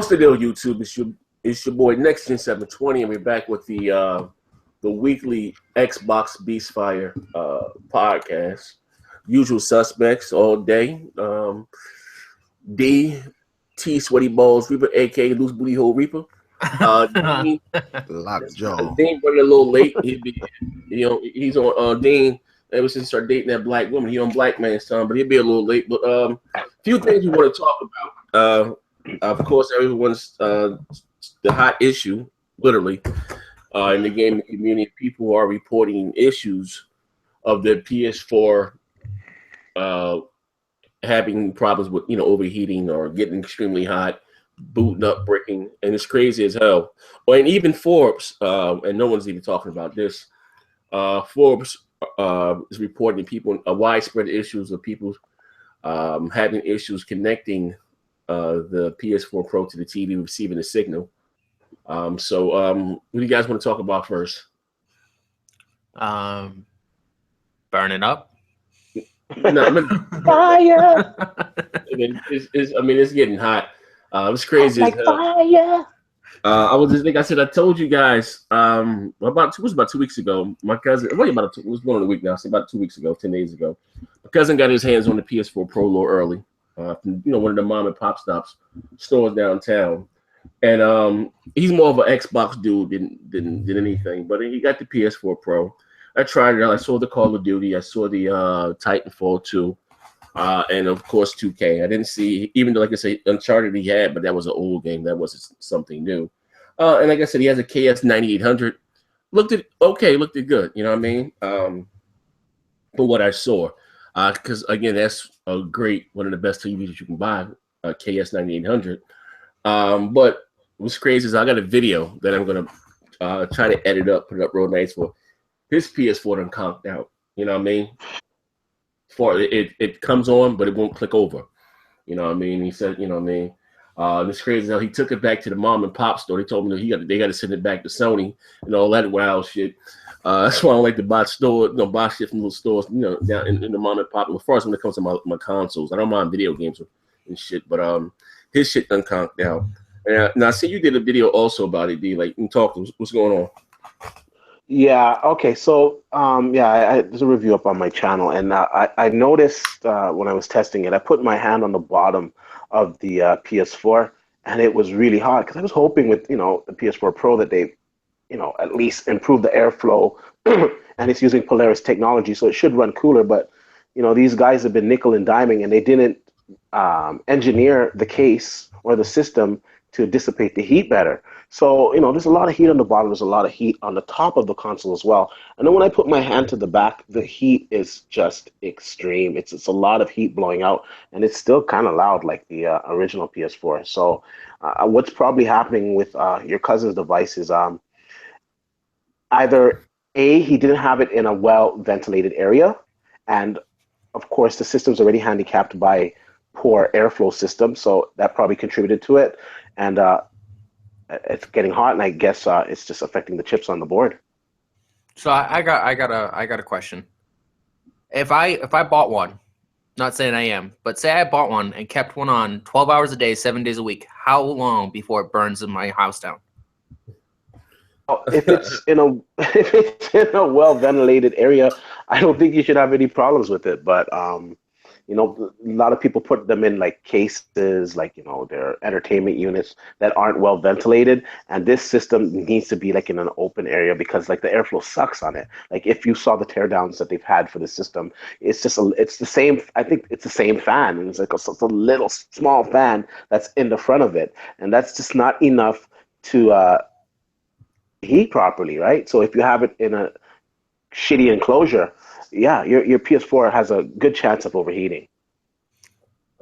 What's the deal, YouTube? It's your boy Next Gen 720, and we're back with the weekly Xbox Beastfire podcast. Usual suspects all day. D T Sweaty Balls Reaper, aka Loose Booty Hole Reaper. Dean, Lockjaw. Dean running a little late. He's on Dean. Ever since he started dating that black woman, he on black man's time, but he'll be a little late. But a few things we want to talk about. Of course, everyone's the hot issue, literally, in the gaming community. People are reporting issues of their PS4 having problems with overheating or getting extremely hot, booting up, breaking, and it's crazy as hell. And even Forbes, and no one's even talking about this. Forbes is reporting widespread issues of people having issues connecting the PS4 Pro to the TV, receiving the signal. So what do you guys want to talk about first? Burning up. No, Fire. It's getting hot. It's crazy Like as hell. fire. I told you guys about 2 weeks ago. My cousin, it was going on a week now. So about 2 weeks ago, 10 days ago, my cousin got his hands on the PS4 Pro a little early. From one of the mom and pop stores downtown, and he's more of an Xbox dude than anything. But he got the PS4 Pro. I tried it out. I saw the Call of Duty. I saw the Titanfall 2, and of course 2K. I didn't see, even though like I say Uncharted he had, but that was an old game. That wasn't something new. And like I said, he has a KS 9800. Looked it good. You know what I mean? For what I saw. Because again, that's one of the best TVs that you can buy, KS 9800. But what's crazy is I got a video that I'm gonna try to edit up, put it up real nice for his PS4 done conked out. You know what I mean? For it comes on, but it won't click over. You know what I mean? He said, you know what I mean? And it's crazy how he took it back to the mom and pop store. They told me that they got to send it back to Sony and all that wild shit. That's why I don't like to buy shit from little stores, down in the mom and pop. Well, first when it comes to my consoles, I don't mind video games and shit, but his shit done conked out. And now I see you did a video also about it, D. Like, talk. What's going on? Yeah. Okay. So, there's a review up on my channel, and I noticed when I was testing it, I put my hand on the bottom of the PS4, and it was really hot because I was hoping with the PS4 Pro that they at least improve the airflow, and it's using Polaris technology, so it should run cooler. But these guys have been nickel and diming, and they didn't engineer the case or the system to dissipate the heat better. So, there's a lot of heat on the bottom. There's a lot of heat on the top of the console as well. And then when I put my hand to the back, the heat is just extreme. It's a lot of heat blowing out, and it's still kind of loud like the original PS4. So what's probably happening with your cousin's device is either A, he didn't have it in a well-ventilated area, and of course the system's already handicapped by poor airflow system, so that probably contributed to it. And it's getting hot, and I guess it's just affecting the chips on the board. So I got a question. If I bought one, not saying I am, but say I bought one and kept one on 12 hours a day, 7 days a week, how long before it burns in my house down? If it's in a well ventilated area, I don't think you should have any problems with it. But a lot of people put them in like cases, like their entertainment units that aren't well ventilated, and this system needs to be like in an open area because like the airflow sucks on it. Like if you saw the teardowns that they've had for the system, it's the same. I think it's the same fan, and it's like it's a little small fan that's in the front of it, and that's just not enough to heat properly, right? So if you have it in a shitty enclosure, yeah, your PS4 has a good chance of overheating.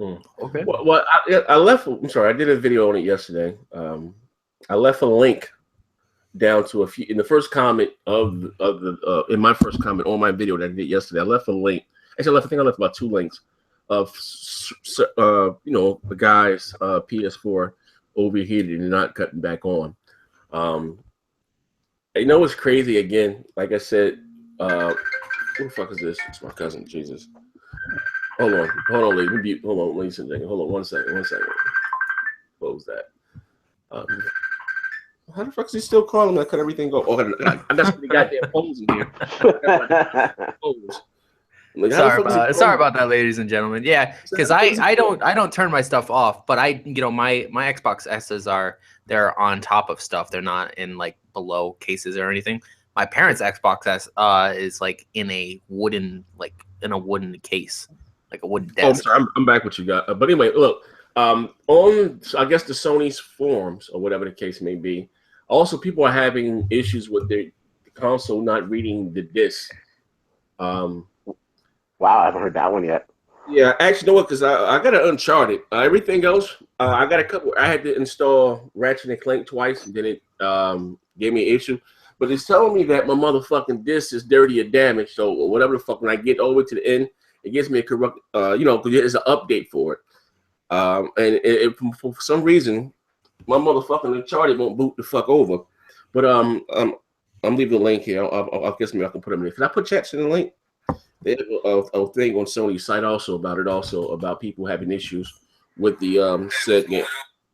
Okay. Well, I left. I'm sorry, I did a video on it yesterday. I left a link down to a few in the first comment of the in my first comment on my video that I did yesterday. I left a link. Actually, I think I left about 2 links of the guy's PS4 overheated and not cutting back on. What's crazy again? Like I said, who the fuck is this? It's my cousin. Jesus. Hold on, lady. Hold on, ladies and gentlemen. Hold on, one second. Close that. Um, how the fuck is he still calling me? I cut everything go. Oh, I got so many goddamn phones in here. Phones. Like, Sorry about that, ladies and gentlemen. Yeah, because I don't turn my stuff off, but my Xbox S's they're on top of stuff. They're not in like below cases or anything. My parents' Xbox S is like in a wooden case, like a wooden desk. Oh, I'm sorry. I'm back with you guys. But anyway, look. On I guess the Sony's forums or whatever the case may be. Also, people are having issues with their console not reading the disc. Wow, I haven't heard that one yet. Yeah, actually, you know what? Because I got an Uncharted. Everything else, I got a couple. I had to install Ratchet and Clank twice, and then it gave me an issue. But it's telling me that my motherfucking disc is dirty or damaged. So whatever the fuck, when I get all the way to the end, it gives me a corrupt, because there's an update for it. And for some reason, my motherfucking Uncharted won't boot the fuck over. But I'm leaving the link here. I'll guess maybe I can put them in. Can I put chats in the link? They have a thing on Sony's site also about people having issues with the said game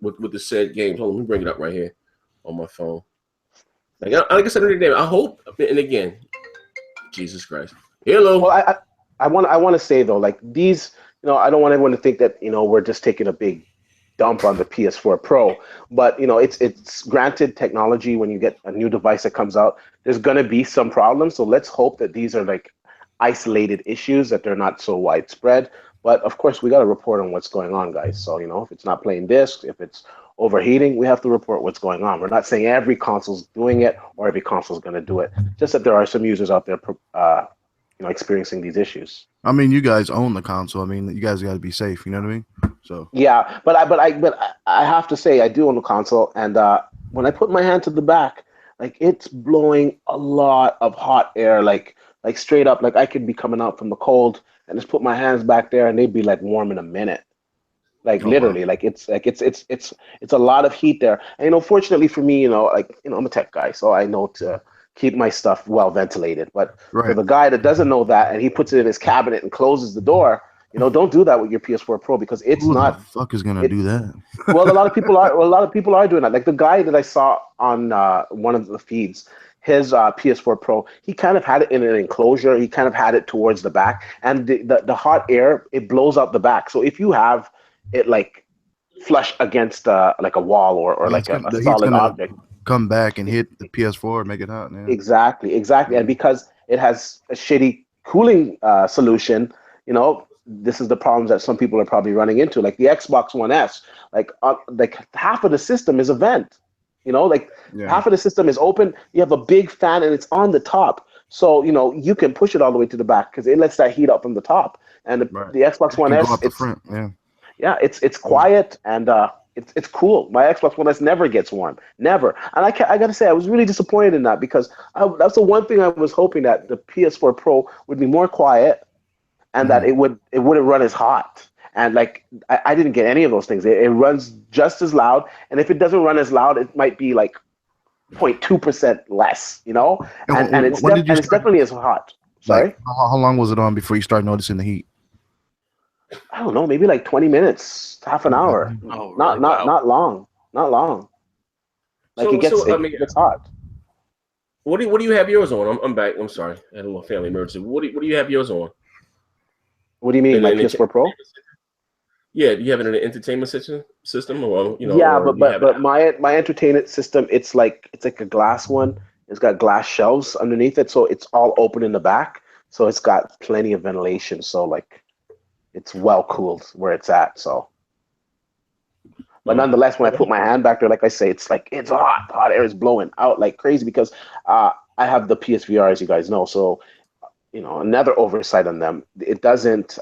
with the said games. Hold on, let me bring it up right here on my phone. Like I said today, I hope, and again, Jesus Christ. Hello. Well, I want to say though, like these, I don't want everyone to think that we're just taking a big dump on the PS4 Pro, but it's granted technology. When you get a new device that comes out, there's gonna be some problems. So let's hope that these are like isolated issues, that they're not so widespread. But of course, we got to report on what's going on, guys. So if it's not playing discs, if it's overheating, we have to report what's going on. We're not saying every console's doing it or every console's going to do it. Just that there are some users out there, experiencing these issues. I mean, you guys own the console. I mean, you guys got to be safe. You know what I mean? So yeah, but I have to say I do own the console, and when I put my hand to the back, like it's blowing a lot of hot air, like straight up, like I could be coming out from the cold and just put my hands back there and they'd be like warm in a minute. Like literally, like it's a lot of heat there. And fortunately for me, I'm a tech guy, so I know to keep my stuff well ventilated. But for the guy that doesn't know that and he puts it in his cabinet and closes the door, don't do that with your PS4 Pro, because it's Who not. The fuck is gonna do that? Well, a lot of people are doing that. Like the guy that I saw on one of the feeds, his PS4 Pro, he kind of had it in an enclosure. He kind of had it towards the back, and the hot air, it blows out the back. So if you have it like flush against like a wall or like a solid object, come back and hit the PS4 and make it hot. Yeah. Exactly. And because it has a shitty cooling solution, this is the problems that some people are probably running into. Like the Xbox One S, like half of the system is a vent. Half of the system is open. You have a big fan and it's on the top. So, you can push it all the way to the back because it lets that heat up from the top. And the Xbox One S, it's quiet and it's cool. My Xbox One S never gets warm. Never. And I got to say, I was really disappointed in that, because that's the one thing I was hoping, that the PS4 Pro would be more quiet and that it wouldn't run as hot. And like I didn't get any of those things. It runs just as loud, and if it doesn't run as loud, it might be like 0.2% less, And it's definitely as hot. Sorry. Like, how long was it on before you started noticing the heat? I don't know, maybe like 20 minutes, half an hour. Oh, not long. Like it gets hot. What do you have yours on? I'm back. I'm sorry, I had a little family emergency. What do you have yours on? What do you mean, my PS4 Pro? Yeah, do you have an entertainment system, or Yeah, but my entertainment system, it's like a glass one. It's got glass shelves underneath it, so it's all open in the back. So it's got plenty of ventilation. So like, it's well cooled where it's at. So, but nonetheless, when I put my hand back there, like I say, it's hot. Hot air is blowing out like crazy, because I have the PSVR, as you guys know. So, another oversight on them, it doesn't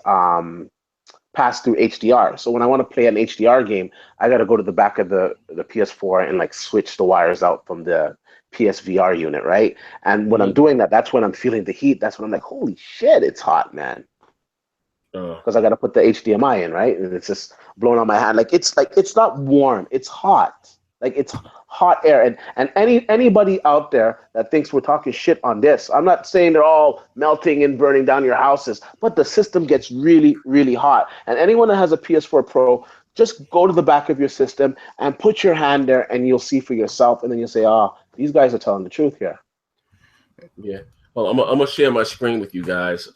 pass through HDR. So when I want to play an HDR game, I got to go to the back of the PS4 and like switch the wires out from the PSVR unit, right? And when I'm doing that, that's when I'm feeling the heat. That's when I'm like, holy shit, it's hot, man. Because I got to put the HDMI in, right? And it's just blowing on my hand. Like it's not warm, it's hot. Like it's hot air. And anybody out there that thinks we're talking shit on this, I'm not saying they're all melting and burning down your houses, but the system gets really, really hot. And anyone that has a PS4 Pro, just go to the back of your system and put your hand there, and you'll see for yourself, and then you'll say, "Oh, these guys are telling the truth here." Yeah. Well, I'm gonna share my screen with you guys.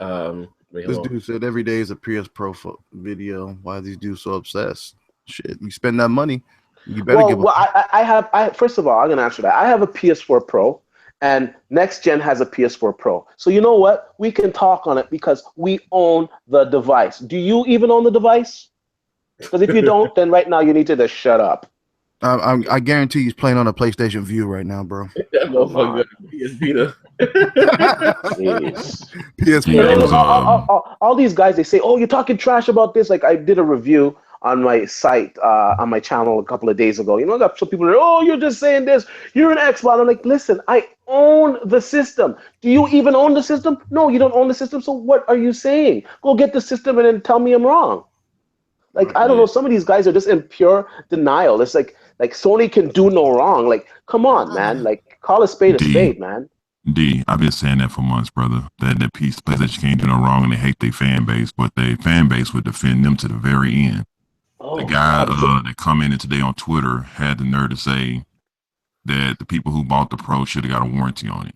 This dude said every day is a PS Pro video. Why are these dudes so obsessed? Shit, you spend that money, you better give. I first of all, I'm gonna answer that. I have a PS4 Pro, and Next Gen has a PS4 Pro. So you know what? We can talk on it because we own the device. Do you even own the device? Because if you don't, then right now you need to just shut up. I guarantee he's playing on a PlayStation View right now, bro. That motherfucker PS Vita. All these guys, they say, "Oh, you're talking trash about this." Like I did a review on my site, on my channel a couple of days ago. You know, I got some people that, "Oh, you're just saying this. You're an Xbox." I'm like, listen, I own the system. Do you even own the system? No, you don't own the system. So what are you saying? Go get the system and then tell me I'm wrong. Like, I don't know. Some of these guys are just in pure denial. It's like Sony can do no wrong. Like, come on, man. Like, call a spade, man. D, I've been saying that for months, brother. That PlayStation can't do no wrong, and they hate their fan base, but their fan base would defend them to the very end. The guy that commented today on Twitter had the nerve to say that the people who bought the Pro should have got a warranty on it.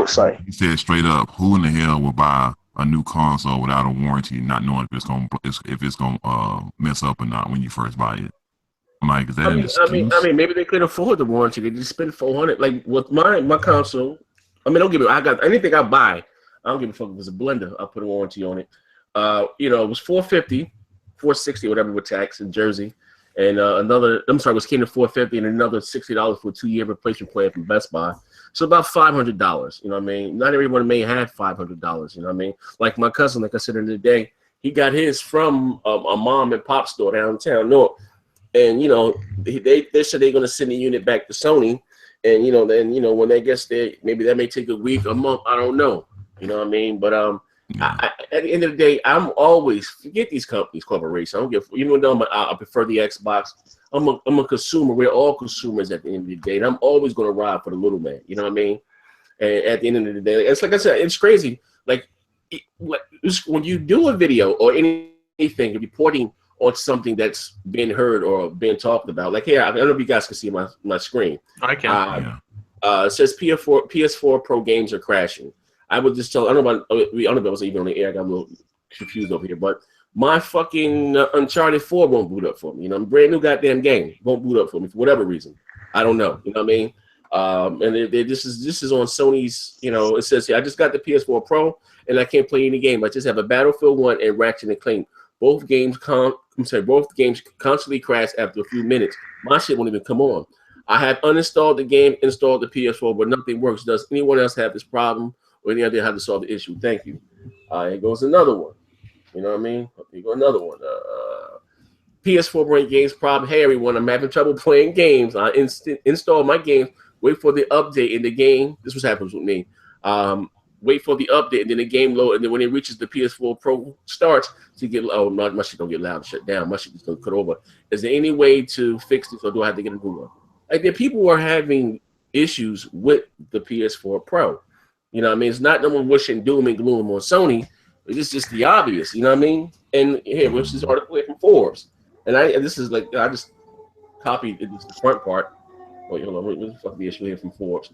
Sorry. He said straight up, "Who in the hell will buy a new console without a warranty, not knowing if it's gonna mess up or not when you first buy it?" I'm like, is that an excuse? I mean, maybe they couldn't afford the warranty. They just spent $400. Like with my console, I mean, don't get me. I got anything I buy. I don't give a fuck if it's a blender. I'll put a warranty on it. You know, it was $450, $460, whatever with tax in Jersey, and it came to $450 and another $60 for a 2-year replacement plan from Best Buy. So about $500. You know what I mean? Not everyone may have $500. You know what I mean? Like my cousin, like I said in the day, he got his from a mom and pop store downtown North, and you know they said they're gonna send the unit back to Sony, and you know then when they get there, maybe that may take a week, a month, I don't know. You know what I mean? But at the end of the day, I'm always forget these companies, corporations. I don't give, even though I prefer the Xbox. I'm a consumer. We're all consumers at the end of the day, and I'm always going to ride for the little man. You know what I mean? And at the end of the day, it's like I said, it's crazy. Like when you do a video or anything reporting on something that's been heard or been talked about, like here, I don't know if you guys can see my screen. I can. It says PS4 Pro games are crashing. I would just tell. I don't know if I was even on the air. I got a little confused over here, but my fucking Uncharted 4 won't boot up for me. You know, brand new goddamn game won't boot up for me for whatever reason. I don't know. You know what I mean? And this is on Sony's. You know, it says here, I just got the PS4 Pro and I can't play any game. I just have a Battlefield 1 and Ratchet and Clank. Both games constantly crash after a few minutes. My shit won't even come on. I have uninstalled the game, installed the PS4, but nothing works. Does anyone else have this problem or any idea how to solve the issue? Thank you. Here goes another one. You know what I mean? Here goes another one. PS4 brain games problem. Hey, everyone, I'm having trouble playing games. I install my games, wait for the update in the game. This was happens with me. Wait for the update, and then the game load, and then when it reaches the PS4 Pro starts to get, my shit don't get loud and shut down. My shit is going to cut over. Is there any way to fix this, or do I have to get a new one? Like, there people who are having issues with the PS4 Pro. You know what I mean? It's not no one wishing doom and gloom on Sony. It's just the obvious. You know what I mean? And here, what's this article here from Forbes? And this is like, I just copied the front part. Wait, hold on. What the fuck the issue here from Forbes?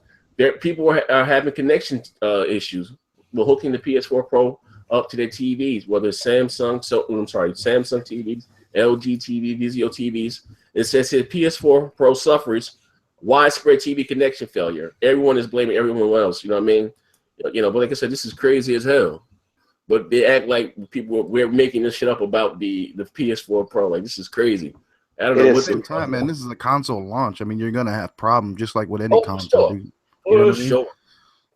People are having connection issues. We're hooking the PS4 Pro up to their TVs, whether it's Samsung TVs, LG TV, Vizio TVs. It says here PS4 Pro suffers widespread TV connection failure. Everyone is blaming everyone else. You know what I mean? You know, but like I said, this is crazy as hell. But they act like we're making this shit up about the PS4 Pro. Like, this is crazy. I don't know. At the same time, man, this is a console launch. I mean, you're gonna have problems just like with any console. Sure.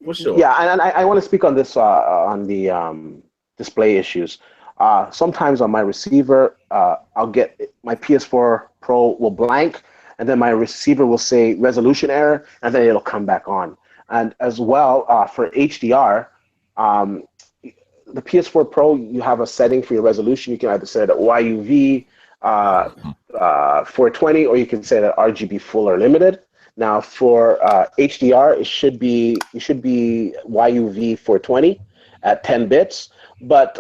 For sure. Yeah, and I want to speak on this on the display issues. Sometimes on my receiver, I'll get my PS4 Pro will blank, and then my receiver will say resolution error, and then it'll come back on. And as well, for HDR, the PS4 Pro, you have a setting for your resolution. You can either set it at YUV 420, or you can set it at RGB full or limited. Now for HDR, it should be YUV 420 at 10 bits. But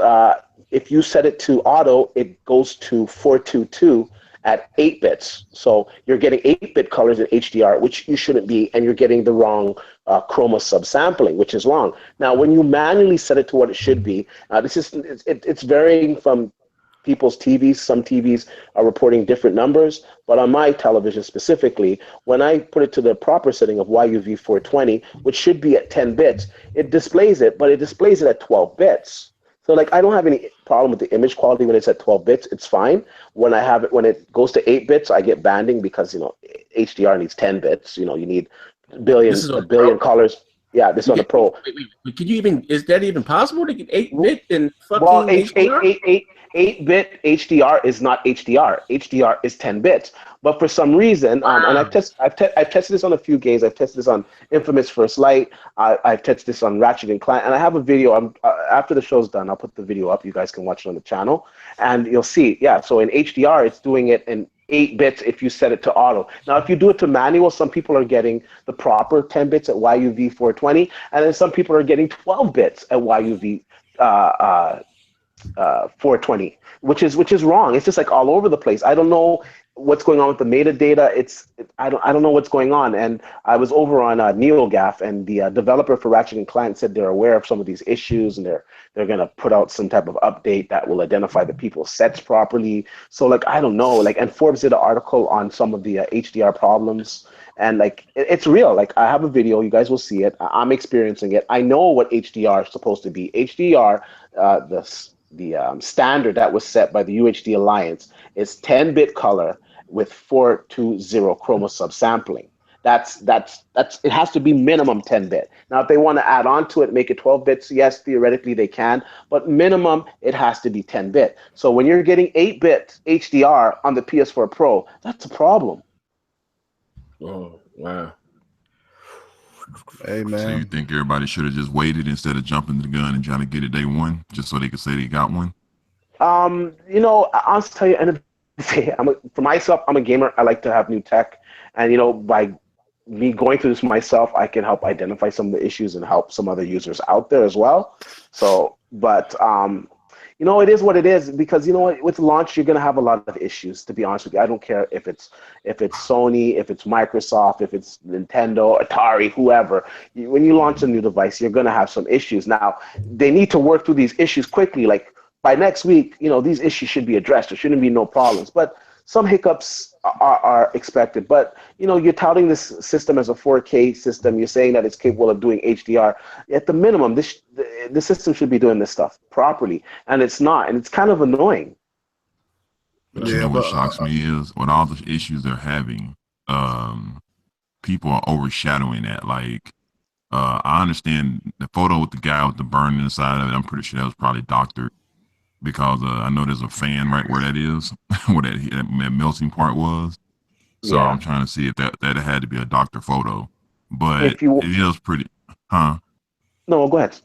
If you set it to auto, it goes to 422 at 8 bits. So you're getting 8-bit colors in HDR, which you shouldn't be, and you're getting the wrong chroma subsampling, which is wrong. Now, when you manually set it to what it should be, it's varying from people's TVs. Some TVs are reporting different numbers, but on my television specifically, when I put it to the proper setting of YUV 420, which should be at 10 bits, it displays it, but it displays it at 12 bits. So like I don't have any problem with the image quality when it's at 12 bits. It's fine. When it goes to 8 bits, I get banding because HDR needs 10 bits. You need a billion colors. Yeah, this is on the Pro. Wait, is that even possible to get 8-bit and fucking well, HDR? 8-bit HDR is not HDR. HDR is 10 bits. But for some reason, and I've tested this on a few games. I've tested this on Infamous First Light. I've tested this on Ratchet and Clank, and I have a video. After the show's done, I'll put the video up. You guys can watch it on the channel, and you'll see. Yeah, so in HDR, it's doing it in 8 bits if you set it to auto. Now, if you do it to manual, some people are getting the proper 10 bits at YUV 420, and then some people are getting 12 bits at YUV 420, which is wrong. It's just like all over the place. I don't know what's going on with the metadata. I don't know what's going on. And I was over on NeoGAF, and the developer for Ratchet and Clank said they're aware of some of these issues, and they're going to put out some type of update that will identify the people's sets properly. So like I don't know. Like, and Forbes did an article on some of the HDR problems. And like it's real. Like I have a video, you guys will see it. I'm experiencing it. I know what HDR is supposed to be. HDR, the standard that was set by the UHD Alliance is 10-bit color with 420 chroma subsampling. That's it has to be minimum 10-bit. Now, if they want to add on to it, make it 12 bits, yes, theoretically they can, but minimum it has to be 10-bit. So when you're getting 8-bit HDR on the PS4 Pro, that's a problem. Oh, wow. Hey, man. So you think everybody should have just waited instead of jumping the gun and trying to get it day one, just so they could say they got one? I'll tell you, and for myself, I'm a gamer. I like to have new tech, and by me going through this myself, I can help identify some of the issues and help some other users out there as well. So, but it is what it is, because with launch you're going to have a lot of issues, to be honest with you. I don't care if it's Sony, if it's Microsoft, if it's Nintendo, Atari, whoever. When you launch a new device, you're going to have some issues. Now, they need to work through these issues quickly. Like by next week, these issues should be addressed. There shouldn't be no problems. But some hiccups are expected. But you're touting this system as a 4K system. You're saying that it's capable of doing HDR. At the minimum, the system should be doing this stuff properly, and it's not, and it's kind of annoying. But what shocks me is with all the issues they're having, people are overshadowing that. Like, I understand the photo with the guy with the burn inside of it. I'm pretty sure that was probably doctored, because I know there's a fan right where that is, where that melting part was. So yeah. I'm trying to see if that had to be a doctor photo, but it is pretty, huh? No, go ahead.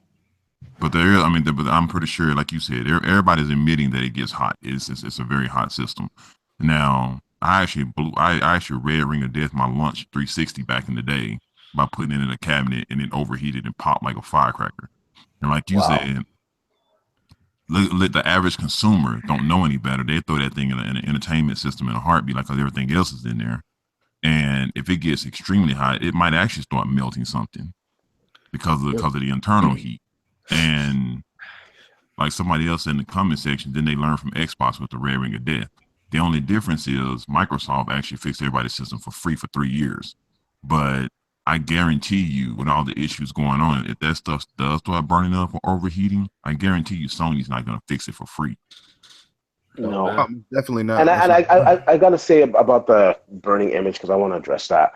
But but I'm pretty sure, like you said, everybody's admitting that it gets hot. It's a very hot system. Now, I actually red ring of death my lunch 360 back in the day by putting it in a cabinet, and it overheated and popped like a firecracker. And like you said, let the average consumer don't know any better. They throw that thing in an entertainment system in a heartbeat, like everything else is in there. And if it gets extremely hot, it might actually start melting something because of the internal heat. And like somebody else in the comment section, then they learn from Xbox with the red ring of death. The only difference is Microsoft actually fixed everybody's system for free for 3 years. But I guarantee you, with all the issues going on, if that stuff does start burning up or overheating, I guarantee you Sony's not going to fix it for free. No, definitely not. And I got to say about the burning image, because I want to address that.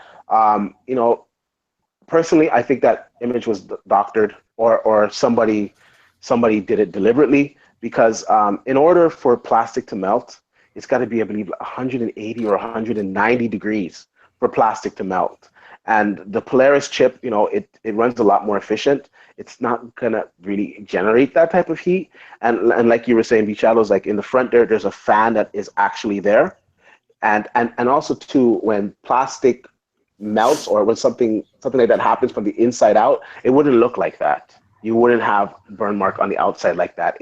Personally, I think that image was doctored, or somebody did it deliberately, because in order for plastic to melt, it's got to be, I believe, 180 or 190 degrees for plastic to melt. And the Polaris chip, it runs a lot more efficient. It's not gonna really generate that type of heat. And like you were saying, B-Shadows, like in the front there's a fan that is actually there. And also too, when plastic melts, or when something like that happens from the inside out, it wouldn't look like that. you wouldn't have burn mark on the outside like that.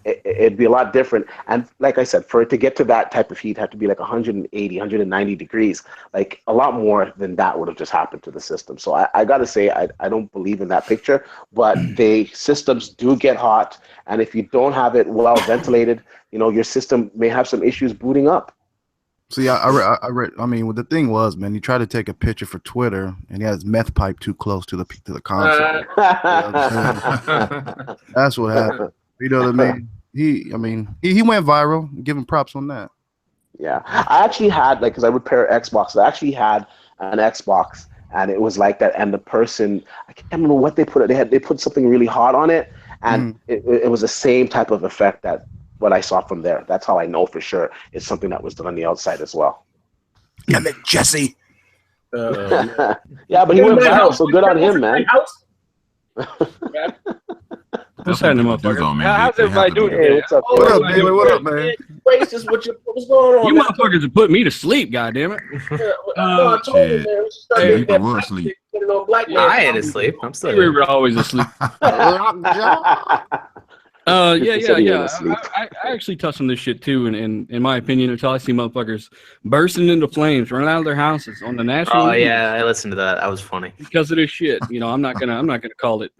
It'd be a lot different. And like I said, for it to get to that type of heat, have to be like 180, 190 degrees. Like a lot more than that would have just happened to the system. So I got to say, I don't believe in that picture, but the systems do get hot. And if you don't have it well ventilated, your system may have some issues booting up. See, I read. I mean, what the thing was, man, he tried to take a picture for Twitter, and he had his meth pipe too close to the console. That's what happened. You know what I mean? He went viral. Give him props on that. Yeah, I actually had because I repair Xbox. I actually had an Xbox, and it was like that. And the person, I can't remember what they put. They put something really hot on it, and it was the same type of effect that what I saw from there. That's how I know for sure it's something that was done on the outside as well. Yeah, Jesse. Yeah, but he went viral, so good on him, man. What's happening, motherfucker? How's everybody doing? Hey, what's up? What up, David? What up, man? What's going on? You motherfuckers have put me to sleep, goddammit. I ain't asleep. I'm still We were always asleep. Yeah. I actually touched on this shit too, and in my opinion, until I see motherfuckers bursting into flames, running out of their houses on the national. Oh yeah, I listened to that. That was funny. Because of this shit, I'm not gonna call it.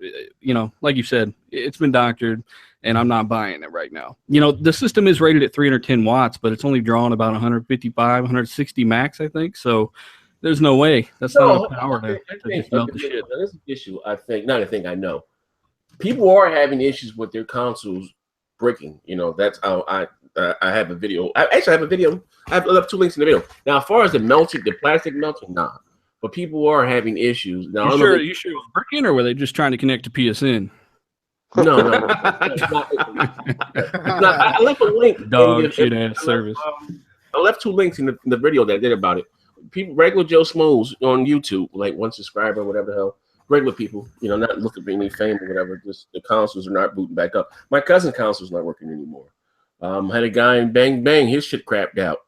Like you said, it's been doctored, and I'm not buying it right now. The system is rated at 310 watts, but it's only drawing about 155, 160 max, I think. So there's no way that's not enough power to just melt the shit. There's an issue. I think not. I think I know. People are having issues with their consoles breaking. That's how I have a video. I have a video. I left 2 links in the video. Now, as far as the plastic melting, nah. But people are having issues. Now, you sure it was breaking, or were they just trying to connect to PSN? No. I left a link. Dog shit ass service. I left 2 links in the video that I did about it. People, regular Joe Schmoes on YouTube, like 1 subscriber, whatever the hell. Regular people, not looking for any fame or whatever. Just the consoles are not booting back up. My cousin's console's not working anymore. Had a guy in Bang Bang, his shit crapped out.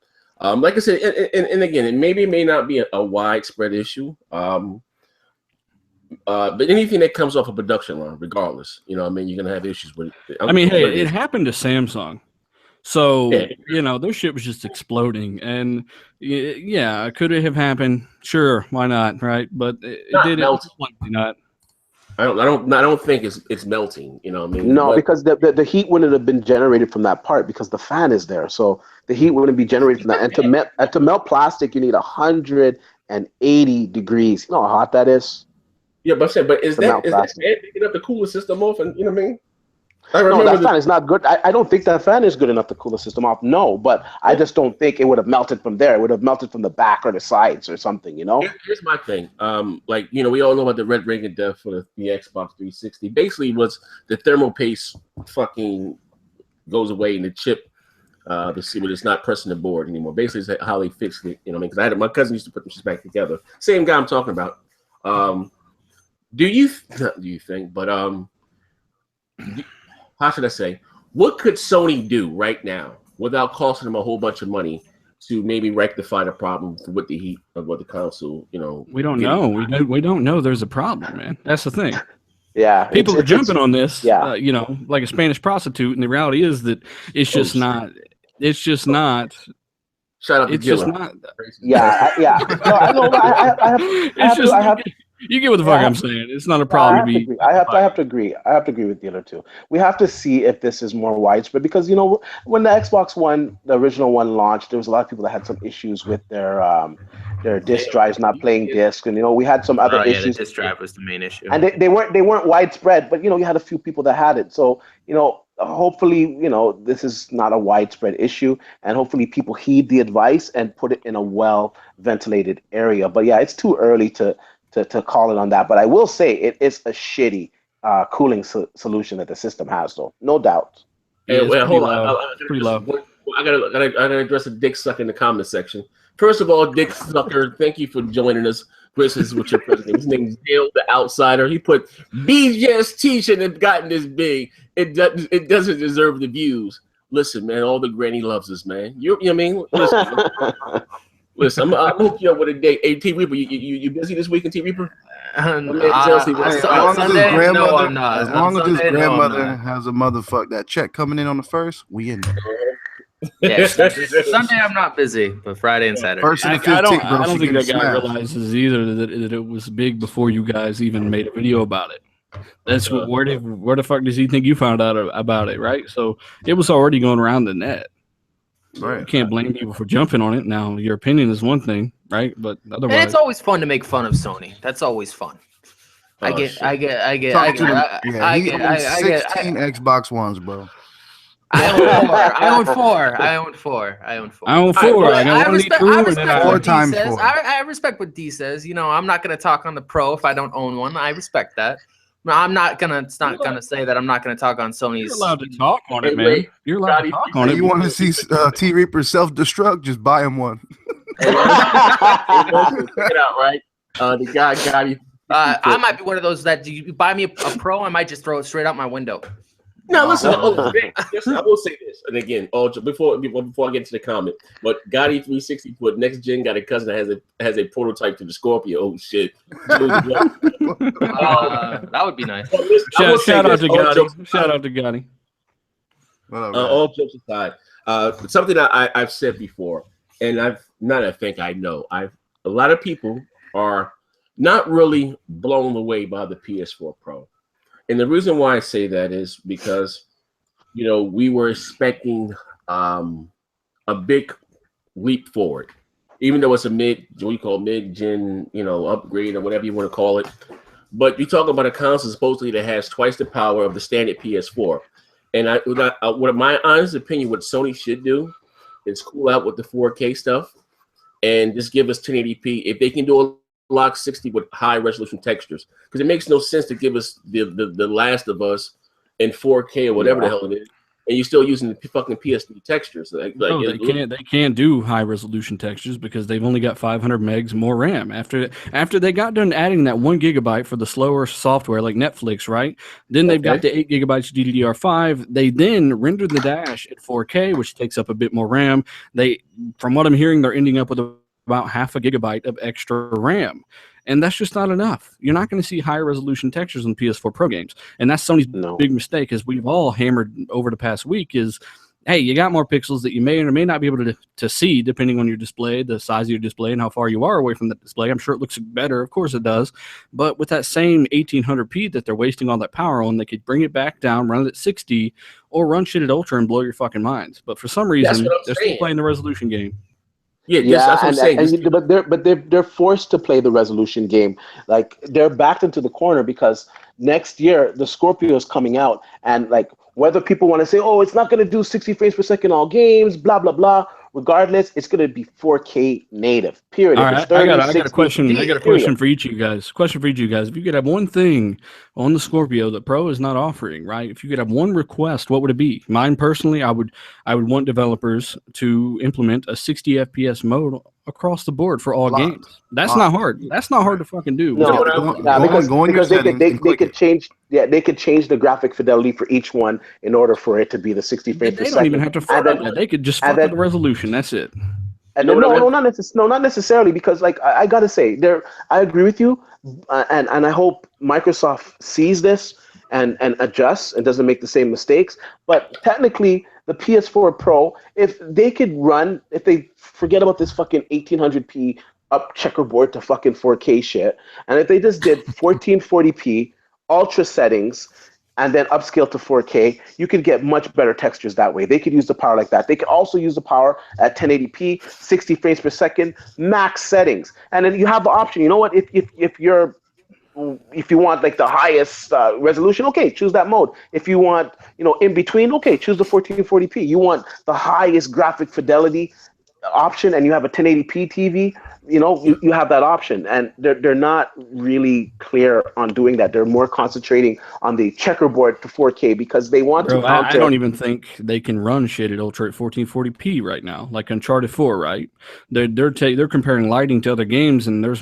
Like I said, and again, it may not be a widespread issue. But anything that comes off a production line, regardless, you're gonna have issues with it. Hey, it happened to Samsung. So, their shit was just exploding. And, yeah, could it have happened? Sure, why not, right? But it didn't. Not. I don't think it's melting, No, because the heat wouldn't have been generated from that part because the fan is there. So the heat wouldn't be generated from that. And to melt plastic, you need 180 degrees. You know how hot that is? Yeah, but is that picking up the cooler system off? And you know what I mean? No, that fan is not good. I don't think that fan is good enough to cool the system off. No, but I just don't think it would have melted from there. It would have melted from the back or the sides or something, Here's my thing. We all know about the red ring of death for the Xbox 360. Basically, was the thermal paste fucking goes away and the chip, it's not pressing the board anymore. Basically, it's how they fixed it. Because my cousin used to put them back together. Same guy I'm talking about. Do you think? But how should I say? What could Sony do right now without costing them a whole bunch of money to maybe rectify the problem with the heat of what the console? We don't know. We don't know there's a problem, man. That's the thing. Yeah, people are jumping on this. Yeah, like a Spanish prostitute, and the reality is that it's just not. It's just not. Shout out to It's Gilla. just not. Yeah. No, I know. I have. You get what the fuck I'm saying. It's not a problem to be. I have to agree. I have to agree with the other two. We have to see if this is more widespread because when the Xbox One, the original one launched, there was a lot of people that had some issues with their disk drives not playing disk, and we had some other issues. The disk drive was the main issue, and they weren't widespread, but you had a few people that had it. So hopefully this is not a widespread issue, and hopefully people heed the advice and put it in a well ventilated area. But yeah, it's too early to call it on that, but I will say it is a shitty cooling solution that the system has, though, no doubt. Hey, wait, hold on. Pretty low. I gotta address a dick suck in the comment section. First of all, Dick Sucker, thank you for joining us. Chris is what your president. His name is Dale the Outsider. He put BGST shouldn't have gotten this big. It doesn't deserve the views. Listen, man, all the granny loves us, man. You know what I mean? Listen. Listen, I'm hook you up with a date. Hey, T Reaper, you busy this weekend, T Reaper? Sunday, no, I'm not. As long as his Sunday, grandmother no, I'm not. has a motherfucker that check coming in on the first, we in there. Yeah, Sunday I'm not busy, but Friday and Saturday. First and the I 15th, bro. don't She think getting that guy smashed. realizes either that it was big before you guys even made a video about it. That's where the fuck does he think you found out about it, right? So it was already going around the net. Right. You can't blame people for jumping on it. Now your opinion is one thing, right? But otherwise, And it's always fun to make fun of Sony. That's always fun. I get 16 Xbox Ones, bro. I own four. I respect what D says. You know, I'm not gonna talk on the Pro if I don't own one. I respect that. I'm not gonna. It's not gonna say that I'm not gonna talk on Sony's. You're allowed to talk on it, man. You're allowed to talk on it. You want to see T Reaper self-destruct? Just buy him one. Check it out, right? The guy got you. I might be one of those that you buy me a Pro, I might just throw it straight out my window. Now listen, I will say this, and again, before I get to the comment, but Gotti 360 for next gen got a cousin that has a prototype to the Scorpio. Oh shit! That would be nice. Shout out to Gotti. Shout out to Gotti. All jokes aside, something that I've said before, and a lot of people are not really blown away by the PS4 Pro. And the reason why I say that is because, you know, we were expecting a big leap forward, even though it's a mid-gen, you know, upgrade or whatever you want to call it. But you talk about a console supposedly that has twice the power of the standard PS4. And what my honest opinion, what Sony should do is cool out with the 4K stuff and just give us 1080p. If they can do a Lock 60 with high resolution textures, because it makes no sense to give us the Last of Us in 4K or whatever the hell it is, and you're still using the fucking PS3 textures. They can't do high resolution textures because they've only got 500 megs more RAM. After they got done adding that 1 gigabyte for the slower software like Netflix, right? Then they've got the 8 gigabytes DDR5. They then render the dash at 4K, which takes up a bit more RAM. From what I'm hearing, they're ending up with about half a gigabyte of extra RAM. And that's just not enough. You're not going to see higher resolution textures on PS4 Pro games. And that's Sony's big mistake, as we've all hammered over the past week, is, hey, you got more pixels that you may or may not be able to see depending on your display, the size of your display, and how far you are away from the display. I'm sure it looks better. Of course it does. But with that same 1800p that they're wasting all that power on, they could bring it back down, run it at 60, or run shit at Ultra and blow your fucking minds. But for some reason, they're still playing the resolution game. That's what I'm saying. But they're forced to play the resolution game. Like, they're backed into the corner because next year the Scorpio is coming out, and like, whether people want to say, oh, it's not going to do 60 frames per second all games, blah blah blah. Regardless, it's going to be 4K native. Period. All right, I got a question. I got a question for each of you guys. If you could have one thing on the Scorpio that Pro is not offering, right? If you could have one request, what would it be? Mine personally, I would want developers to implement a 60 FPS mode across the board for all games. That's not hard. That's not hard to fucking do. Because they could change. Yeah, they could change the graphic fidelity for each one in order for it to be the 60 frames per second. They don't even have to fuck with that. They could just fuck with the resolution. That's it. And not necessarily, because like I gotta say, I agree with you, and I hope Microsoft sees this and adjusts and doesn't make the same mistakes. But technically, the PS4 Pro, if they forget about this fucking 1800p up checkerboard to fucking 4K shit, and if they just did 1440p ultra settings and then upscale to 4K, you could get much better textures that way. They could use the power like that. They could also use the power at 1080p, 60 frames per second, max settings. And then you have the option. You know what? If you want like the highest resolution, okay, choose that mode. If you want, in between, okay, choose the 1440p. You want the highest graphic fidelity option and you have a 1080p TV, you have that option, and they're not really clear on doing that. They're more concentrating on the checkerboard to 4K because they want to counter. I don't even think they can run shit at ultra at 1440p right now, like Uncharted 4, right? They're comparing lighting to other games, and there's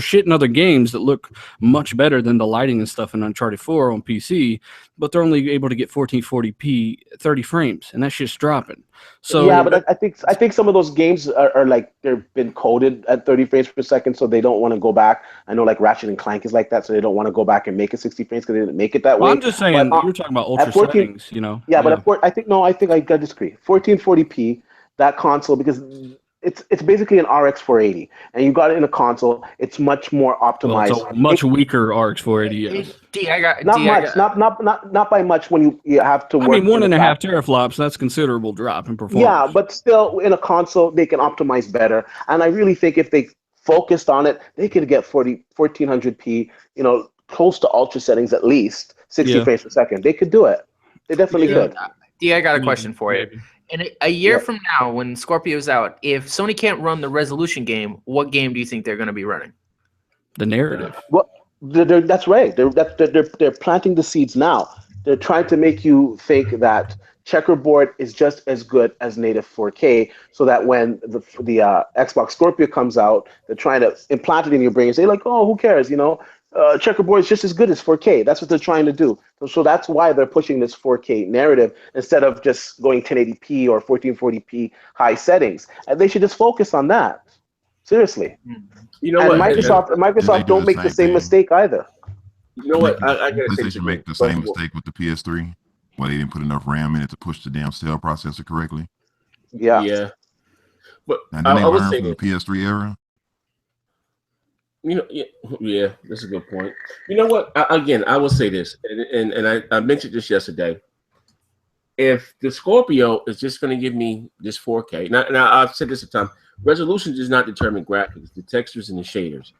shit in other games that look much better than the lighting and stuff in Uncharted 4 on PC, but they're only able to get 1440p 30 frames, and that shit's dropping. So yeah, but I think some of those games are like they've been coded at 30 frames per second, so they don't want to go back. I know like Ratchet and Clank is like that, so they don't want to go back and make it 60 frames because they didn't make it that way. I'm just saying, you're talking about ultra 14, settings, Yeah, but I think I gotta disagree. 1440p, that console, because it's basically an RX 480, and you got it in a console. It's much more optimized. Well, it's a much weaker RX 480. Yes. Not by much when you have to work. I mean, 1.5 teraflops. That's considerable drop in performance. Yeah, but still, in a console, they can optimize better. And I really think if they focused on it, they could get 1400p. Close to ultra settings at least, 60 frames per second. They could do it. They definitely could. D, I got a question for you. And a year from now, when Scorpio's out, if Sony can't run the resolution game, what game do you think they're going to be running? The narrative. Well, that's right. They're planting the seeds now. They're trying to make you think that checkerboard is just as good as native 4K, so that when the Xbox Scorpio comes out, they're trying to implant it in your brain and say like, oh, who cares? Checkerboard is just as good as 4K. That's what they're trying to do. So that's why they're pushing this 4K narrative instead of just going 1080p or 1440p high settings. And they should just focus on that. Seriously. Microsoft don't make the same mistake either. You know what? I gotta say, they should make the same mistake with the PS3, where they didn't put enough RAM in it to push the damn cell processor correctly. Yeah. But I would say from the PS3 era. Yeah, that's a good point. You know what? I will say this, and I mentioned this yesterday. If the Scorpio is just going to give me this 4K, now I've said this a time, resolution does not determine graphics, the textures and the shaders.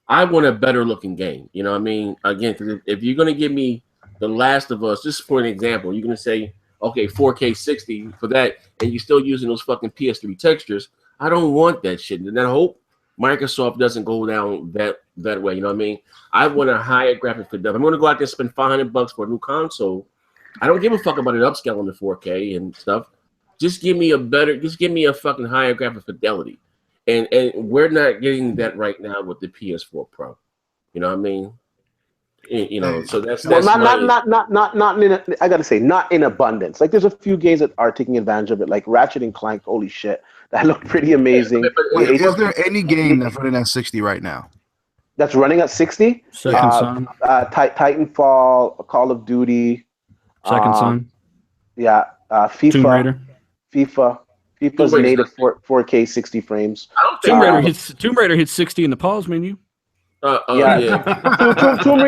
I want a better looking game. You know what I mean? Again, because if you're going to give me The Last of Us, just for an example, you're going to say, okay, 4K 60 for that, and you're still using those fucking PS3 textures. I don't want that shit. And I hope Microsoft doesn't go down that way. You know what I mean? I want a higher graphic fidelity. I'm going to go out there and spend $500 for a new console. I don't give a fuck about it upscaling to 4K and stuff. Just give me a fucking higher graphic fidelity. And we're not getting that right now with the PS4 Pro. You know what I mean? So that's not in I gotta say, not in abundance. Like there's a few games that are taking advantage of it, like Ratchet and Clank. Holy shit, that looked pretty amazing. Is there any game that's running at 60 right now? That's running at 60? Second Son. Titanfall, Call of Duty. Second Son. Yeah. FIFA. Tomb Raider. FIFA's native 4K 60 frames. Tomb Raider hits 60 in the pause menu. Tomb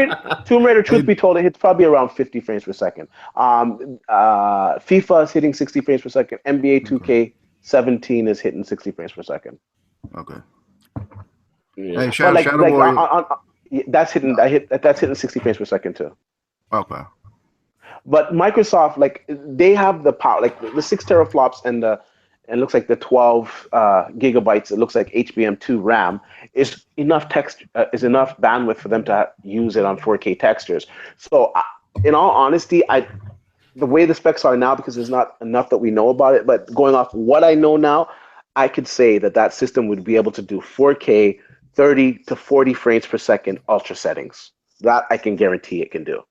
Raider, truth be told, it hits probably around 50 frames per second. FIFA is hitting 60 frames per second. NBA 2K17 is hitting 60 frames per second. Okay. Yeah. Hey, that's hitting 60 frames per second too. Okay. But Microsoft, like they have the power, like the 6 teraflops and looks like the 12 gigabytes. It looks like HBM2 RAM is enough enough bandwidth for them to use it on 4K textures. So, in all honesty, the way the specs are now, because there's not enough that we know about it, but going off what I know now, I could say that system would be able to do 4K 30 to 40 frames per second ultra settings. That I can guarantee it can do.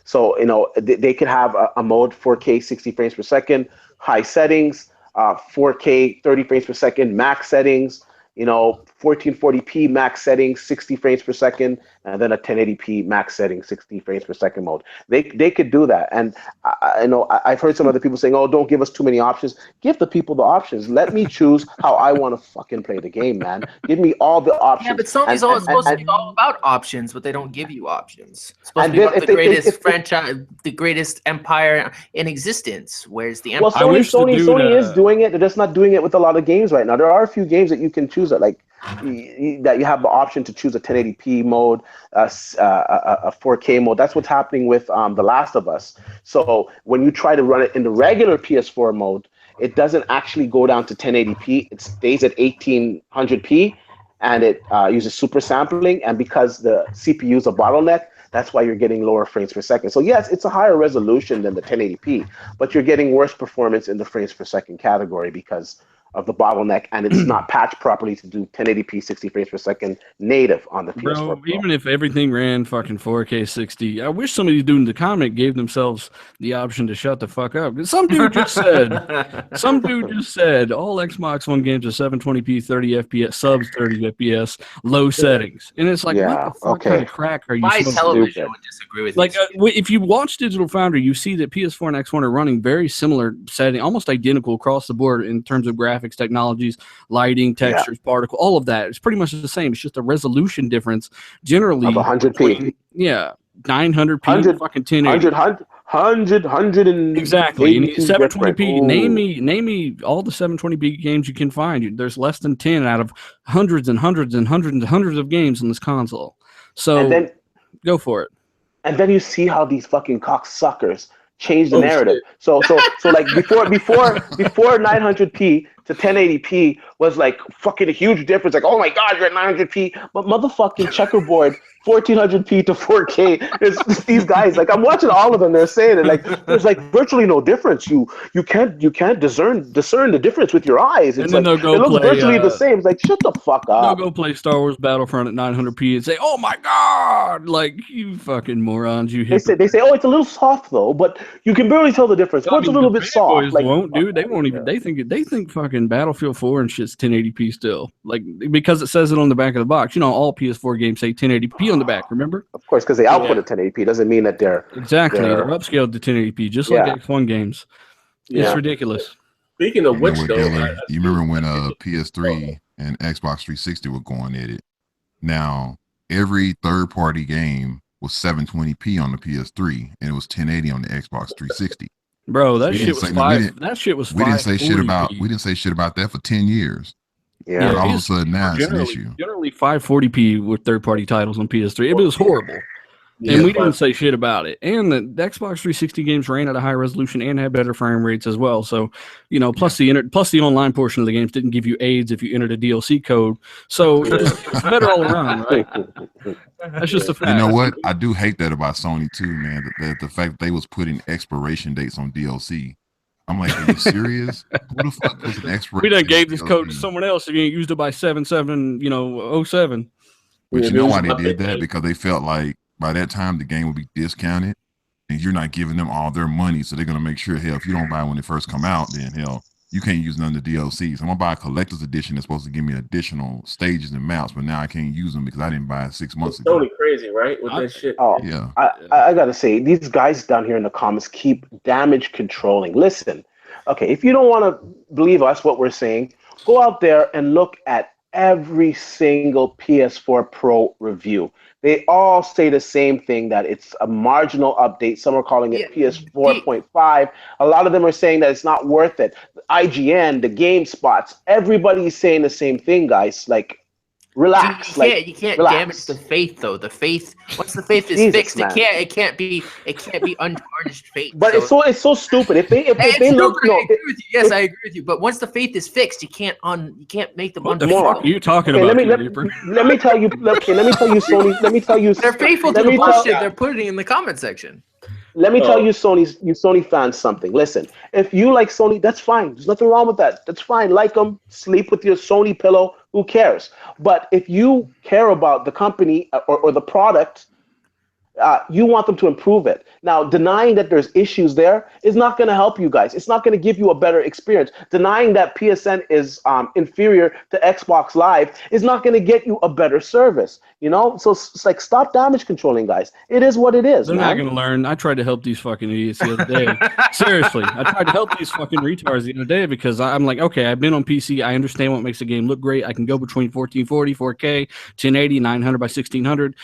So, they could have a mode 4K 60 frames per second, high settings, 4K 30 frames per second, max settings, 1440p max settings, 60 frames per second, and then a 1080p max setting, 60 frames per second mode. They could do that. And I've heard some other people saying, oh, don't give us too many options. Give the people the options. Let me choose how I want to fucking play the game, man. Give me all the options. Yeah, but Sony's supposed to be all about options, but they don't give you options. It's supposed to be about the greatest franchise, the greatest empire in existence. Where's the empire? Well, Sony is doing it. They're just not doing it with a lot of games right now. There are a few games that you can choose that you have the option to choose a 1080p mode, a 4K mode. That's what's happening with The Last of Us. So when you try to run it in the regular PS4 mode, it doesn't actually go down to 1080p. It stays at 1800p, and it uses super sampling. And because the CPU is a bottleneck, that's why you're getting lower frames per second. So yes, it's a higher resolution than the 1080p, but you're getting worse performance in the frames per second category because of the bottleneck, and it's not patched properly to do 1080p 60 frames per second native on the PS4 Pro. Even if everything ran fucking 4K 60, I wish somebody doing the comment gave themselves the option to shut the fuck up. Some dude just said, all Xbox One games are 720p 30 FPS, subs 30 FPS, low settings. And it's like, what the fuck kind of crack are you My television would disagree with you. If you watch Digital Foundry, you see that PS4 and X1 are running very similar setting, almost identical across the board in terms of graphics, technologies, lighting, textures, particle, all of that. It's pretty much the same. It's just a resolution difference. Generally, of 100p. 900p, fucking 1080. 100 and exactly. And 720p. Name me all the 720p games you can find. There's less than 10 out of hundreds and hundreds and hundreds and hundreds of games on this console. So go for it. And then you see how these fucking cocksuckers change the narrative. So like before 900p to 1080p was like fucking a huge difference. Like, oh my God, you're at 900p, but motherfucking checkerboard 1400p to 4K. It's these guys, like I'm watching all of them. They're saying it like there's like virtually no difference. You can't discern the difference with your eyes. It's like it looks virtually the same. It's like shut the fuck up. They'll go play Star Wars Battlefront at 900p and say, "Oh my God!" Like you fucking morons. They say, "Oh, it's a little soft though," but you can barely tell the difference. What's a little bit soft? Boys like, won't, dude. They won't even. They think fucking Battlefield 4 and shit's 1080p still. Like because it says it on the back of the box. You know, all PS4 games say 1080p on the back. Remember? Of course, because they output at 1080p doesn't mean that they're they're upscaled to 1080p, just like X1 games. It's ridiculous. Speaking of which, though, you remember when PS3 and Xbox 360 were going at it? Now every third-party game was 720p on the PS3, and it was 1080 on the Xbox 360. Bro, that shit was five. That shit was. We didn't say shit about. We didn't say shit about that for 10 years. Yeah, all of a sudden now it's an issue. Generally 540p with third-party titles on PS3. It was horrible. And we didn't say shit about it. And the Xbox 360 games ran at a high resolution and had better frame rates as well. So, you know, plus the online portion of the games didn't give you AIDS if you entered a DLC code. So it's better all around, right? That's just a fact. You know what? I do hate that about Sony too, man. The fact that they was putting expiration dates on DLC. I'm like, are you serious? Who the fuck was an expiration? We done gave this code to someone else if you ain't used it by 7/7, 07. But you know why they did that? Because they felt like by that time the game would be discounted and you're not giving them all their money. So they're going to make sure, hell, if you don't buy it when it first come out, then hell, you can't use none of the DLCs. I'm going to buy a collector's edition that's supposed to give me additional stages and maps, but now I can't use them because I didn't buy it 6 months ago. Totally crazy, right? With that shit. Oh, yeah. I got to say, these guys down here in the comments keep damage controlling. Listen, okay, if you don't want to believe us, what we're saying, go out there and look at every single PS4 Pro review. They all say the same thing, that it's a marginal update. Some are calling it PS4.5. A lot of them are saying that it's not worth it. IGN, the GameSpots, everybody's saying the same thing, guys. Like, relax. You can't damage the faith, though. The faith, once the faith is fixed, man. it can't be untarnished faith. But it's so stupid. If they look, I agree with you. Yes, I agree with you. But once the faith is fixed, you can't make them. What the fuck are you talking about? Let me tell you, Sony. Let me tell you. They're faithful to the bullshit they're putting in the comment section. Let me tell you, Sony fans, something. Listen, if you like Sony, that's fine. There's nothing wrong with that. That's fine. Like them, sleep with your Sony pillow. Who cares? But if you care about the company or the product, you want them to improve it. Now, denying that there's issues there is not going to help you guys. It's not going to give you a better experience. Denying that PSN is inferior to Xbox Live is not going to get you a better service. You know, so it's like, stop damage controlling, guys. It is what it is. They're not going to learn. I tried to help these fucking idiots the other day. Seriously, I tried to help these fucking retards the other day because I'm like, okay, I've been on PC. I understand what makes a game look great. I can go between 1440, 4K, 1080, 900 by 1600,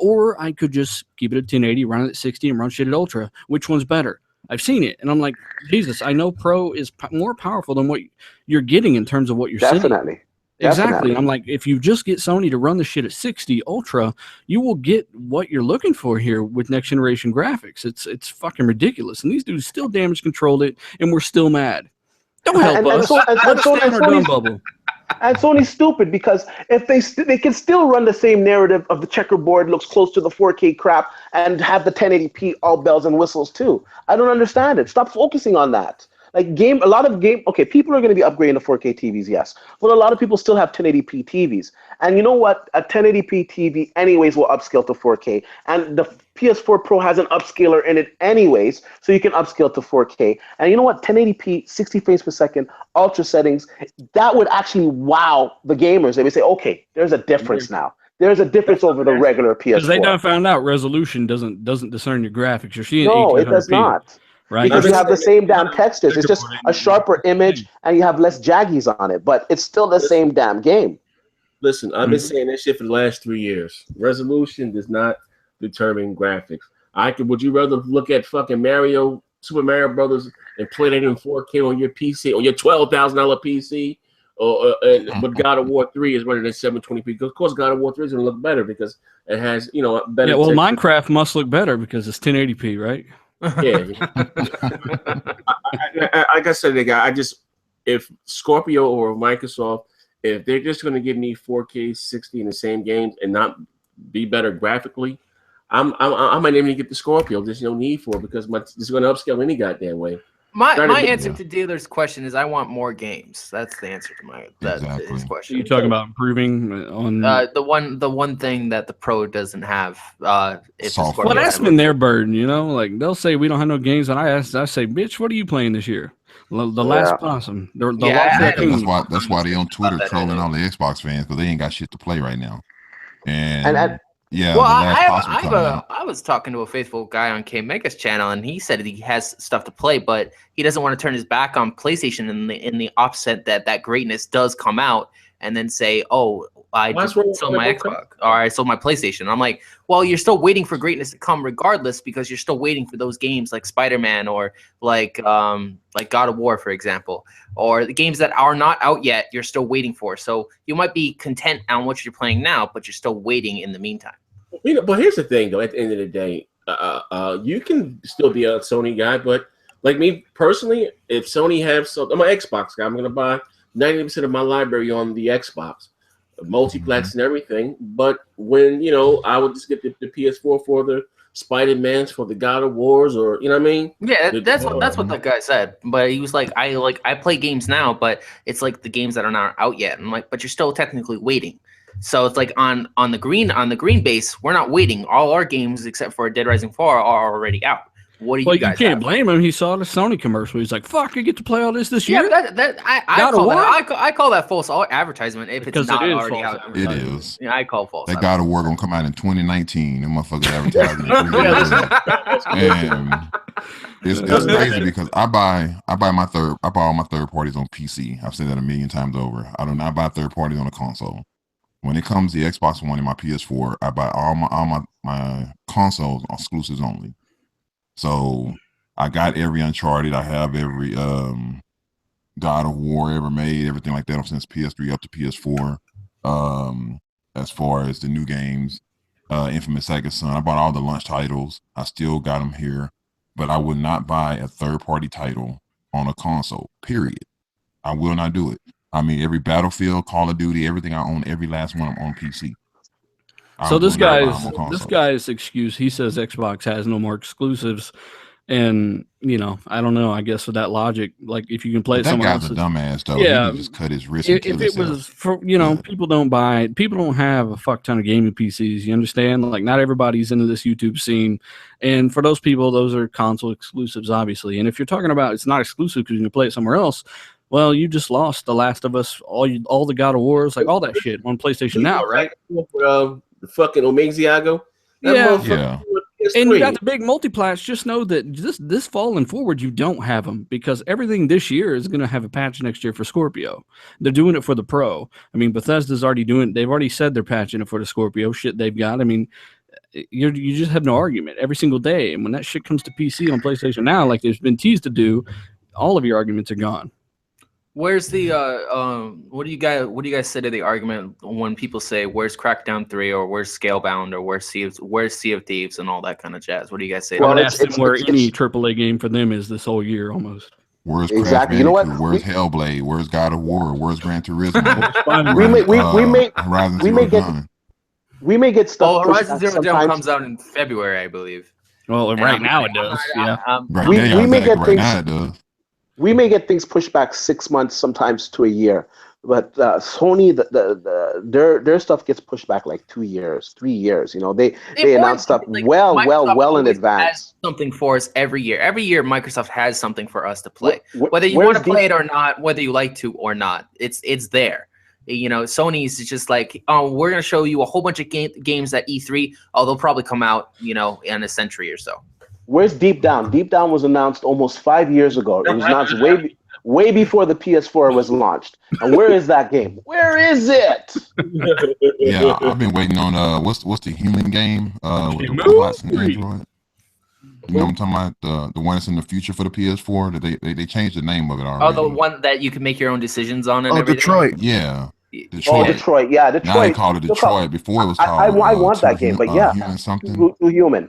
or I could just keep it at 1080, run it at 60, and run shit at ultra. Which one's better? I've seen it, and I'm like, Jesus, I know Pro is more powerful than what you're getting in terms of what you're seeing. Definitely. Exactly. I'm like, if you just get Sony to run the shit at 60 ultra, you will get what you're looking for here with next generation graphics. It's fucking ridiculous, and these dudes still damage controlled it, and we're still mad. Don't help us. And Sony's stupid because if they can still run the same narrative of the checkerboard looks close to the 4K crap and have the 1080p all bells and whistles too. I don't understand it. Stop focusing on that. Like okay, people are going to be upgrading to 4K TVs, yes, but a lot of people still have 1080p TVs. And you know what? A 1080p TV anyways will upscale to 4K, and the PS4 Pro has an upscaler in it anyways, so you can upscale to 4K. And you know what? 1080p, 60 frames per second, ultra settings, that would actually wow the gamers. They would say, okay, there's a difference now. There's a difference over the regular PS4. Because they done found out resolution doesn't discern your graphics. You're seeing no, it does not. Right. Because you have the same damn textures. It's just a sharper image and you have less jaggies on it, but it's still the same damn game. Listen, I've been saying that shit for the last 3 years. Resolution does not determine graphics. Would you rather look at fucking Super Mario Brothers and play that in 4K on your PC, on your $12,000 PC? But God of War 3 is running at 720p. Because of course, God of War 3 is going to look better because it has, better. Yeah, well, Minecraft must look better because it's 1080p, right? Yeah. Like I said, if Scorpio or Microsoft, if they're just going to give me 4K 60 in the same games and not be better graphically, I might even get the Scorpio. There's no need for it because it's going to upscale any goddamn way. My answer to dealer's question is I want more games. That's the answer to his question. Are you talking about improving on the one thing that the Pro doesn't have? Well, that's been their burden, Like they'll say we don't have no games, and I say, bitch, what are you playing this year? The Last Possum. That's why they on Twitter trolling all the Xbox fans because they ain't got shit to play right now. Yeah. Well, I was talking to a faithful guy on K Mega's channel, and he said he has stuff to play, but he doesn't want to turn his back on PlayStation in the offset that greatness does come out, and then say, "Oh, I just sold my Xbox or I sold my PlayStation." And I'm like, "Well, you're still waiting for greatness to come regardless, because you're still waiting for those games like Spider-Man or like God of War, for example, or the games that are not out yet. You're still waiting for. So you might be content on what you're playing now, but you're still waiting in the meantime." But here's the thing, though. At the end of the day, you can still be a Sony guy, but like me personally, if Sony have I'm an Xbox guy. I'm going to buy 90% of my library on the Xbox, multiplex and everything. But when I would just get the PS4 for the Spider-Mans, for the God of Wars, or you know what I mean? Yeah, that's what that guy said. But he was like, I play games now, but it's like the games that are not out yet. And I'm like, but you're still technically waiting. So it's like on the green base, we're not waiting. All our games except for Dead Rising 4 are already out. What do you guys? You can't blame him. He saw the Sony commercial. He's like, "Fuck, I get to play all this year." Yeah, I call that false advertisement if it's not already out. It is. Yeah, I call false. That God of War gonna come out in 2019. And motherfuckers advertising. And it's crazy because I buy all my third parties on PC. I've said that a million times over. I do not buy third parties on a console. When it comes to the Xbox One and my PS4, I buy all my consoles on exclusives only. So I got every Uncharted. I have every God of War ever made, everything like that since PS3 up to PS4. As far as the new games, Infamous Second Son, I bought all the launch titles. I still got them here, but I would not buy a third-party title on a console, period. I will not do it. I mean, every Battlefield, Call of Duty, everything I own, every last one I'm on PC. So this guy's excuse, he says Xbox has no more exclusives, and I don't know. I guess with that logic, like if you can play someone else, that guy's a dumbass though. Yeah, he just cut his wrist. If it was for people don't have a fuck ton of gaming PCs. You understand? Like not everybody's into this YouTube scene, and for those people, those are console exclusives, obviously. And if you're talking about it's not exclusive because you can play it somewhere else. Well, you just lost The Last of Us, all the God of Wars, like all that shit on PlayStation now, right? The fucking Omexiago. Yeah. And you got the big multiplats. Just know that this fall and forward, you don't have them because everything this year is going to have a patch next year for Scorpio. They're doing it for the Pro. I mean, Bethesda's already doing it. They've already said they're patching it for the Scorpio shit they've got. I mean, you just have no argument every single day. And when that shit comes to PC on PlayStation now, like there's been teased to do, all of your arguments are gone. Where's the what do you guys say to the argument when people say where's Crackdown 3 or where's Scalebound or where's Sea of Thieves and all that kind of jazz? What do you guys say? Well, that's where any AAA game for them is this whole year almost. Where's Crash Exactly. You know what? Bandicoot? Where's Hellblade? Where's God of War? Where's Gran Turismo? we may get stuff. Horizon Zero Dawn comes out in February, I believe. Well, right now it does. We may get things pushed back 6 months, sometimes to a year. But Sony, their stuff gets pushed back like 2 years, 3 years. You know, they announce stuff well in advance. Has something for us every year. Every year, Microsoft has something for us to play, whether you want to play it or not, whether you like to or not. It's there. You know, Sony's just like, oh, we're gonna show you a whole bunch of games at E3. Oh, they'll probably come out, you know, in a century or so. Where's Deep Down? Deep Down was announced almost 5 years ago. It was announced way before the PS4 was launched. And where is that game? Where is it? Yeah, I've been waiting on what's the human game with the robots and Android. You know what I'm talking about? The one that's in the future for the PS4. That they changed the name of it already. Oh, the one that you can make your own decisions on and everything? Detroit. Yeah. Detroit. Oh, Detroit. Yeah, Detroit. Now they call it Detroit. Before it was called. I want that game, but yeah. Human something. Too human.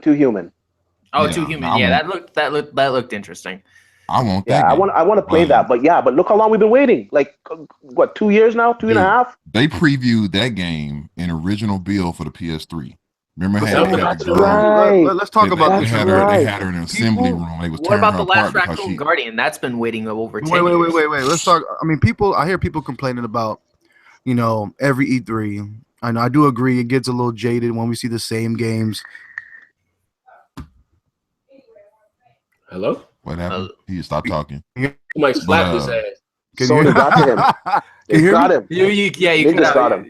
Oh, yeah, Too Human. Yeah, that looked interesting. I want that. Yeah, I want to play that, but look how long we've been waiting. Like what, 2 years now? 2.5? They previewed that game in original build for the PS3. Remember let's talk about this. They had her in an assembly room. They was what about the last Raccoon Guardian? That's been waiting over 10 years. Wait. Let's talk. I mean, I hear people complaining about, you know, every E3. I know, I do agree. It gets a little jaded when we see the same games. Hello? What happened? He stopped talking. Somebody slapped his ass. Sony got to him. They got him. You got him.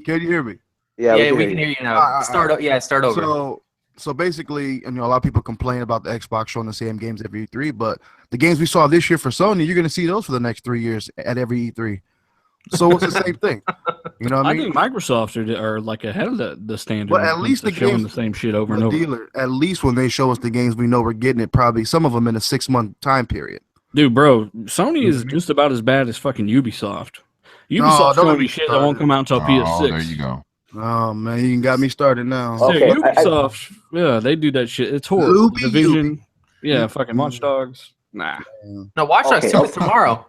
Can you hear me? Yeah, we can hear you now. Start over. So basically, you know, a lot of people complain about the Xbox showing the same games every E3, but the games we saw this year for Sony, you're going to see those for the next 3 years at every E3. So it's the same thing. You know what I mean? I think Microsoft are like ahead of the standard. But at least the showing games, the same shit over and over. Dealer, at least when they show us the games, we know we're getting it. Probably some of them in a 6-month time period. Dude, bro, Sony is just about as bad as fucking Ubisoft. Ubisoft showing me shit that won't come out until PS6. There you go. Oh man, you got me started now. Okay, Ubisoft, yeah, they do that shit. It's horrible. Division, fucking Watch Dogs. Nah. No, Watch Dogs 2 is tomorrow.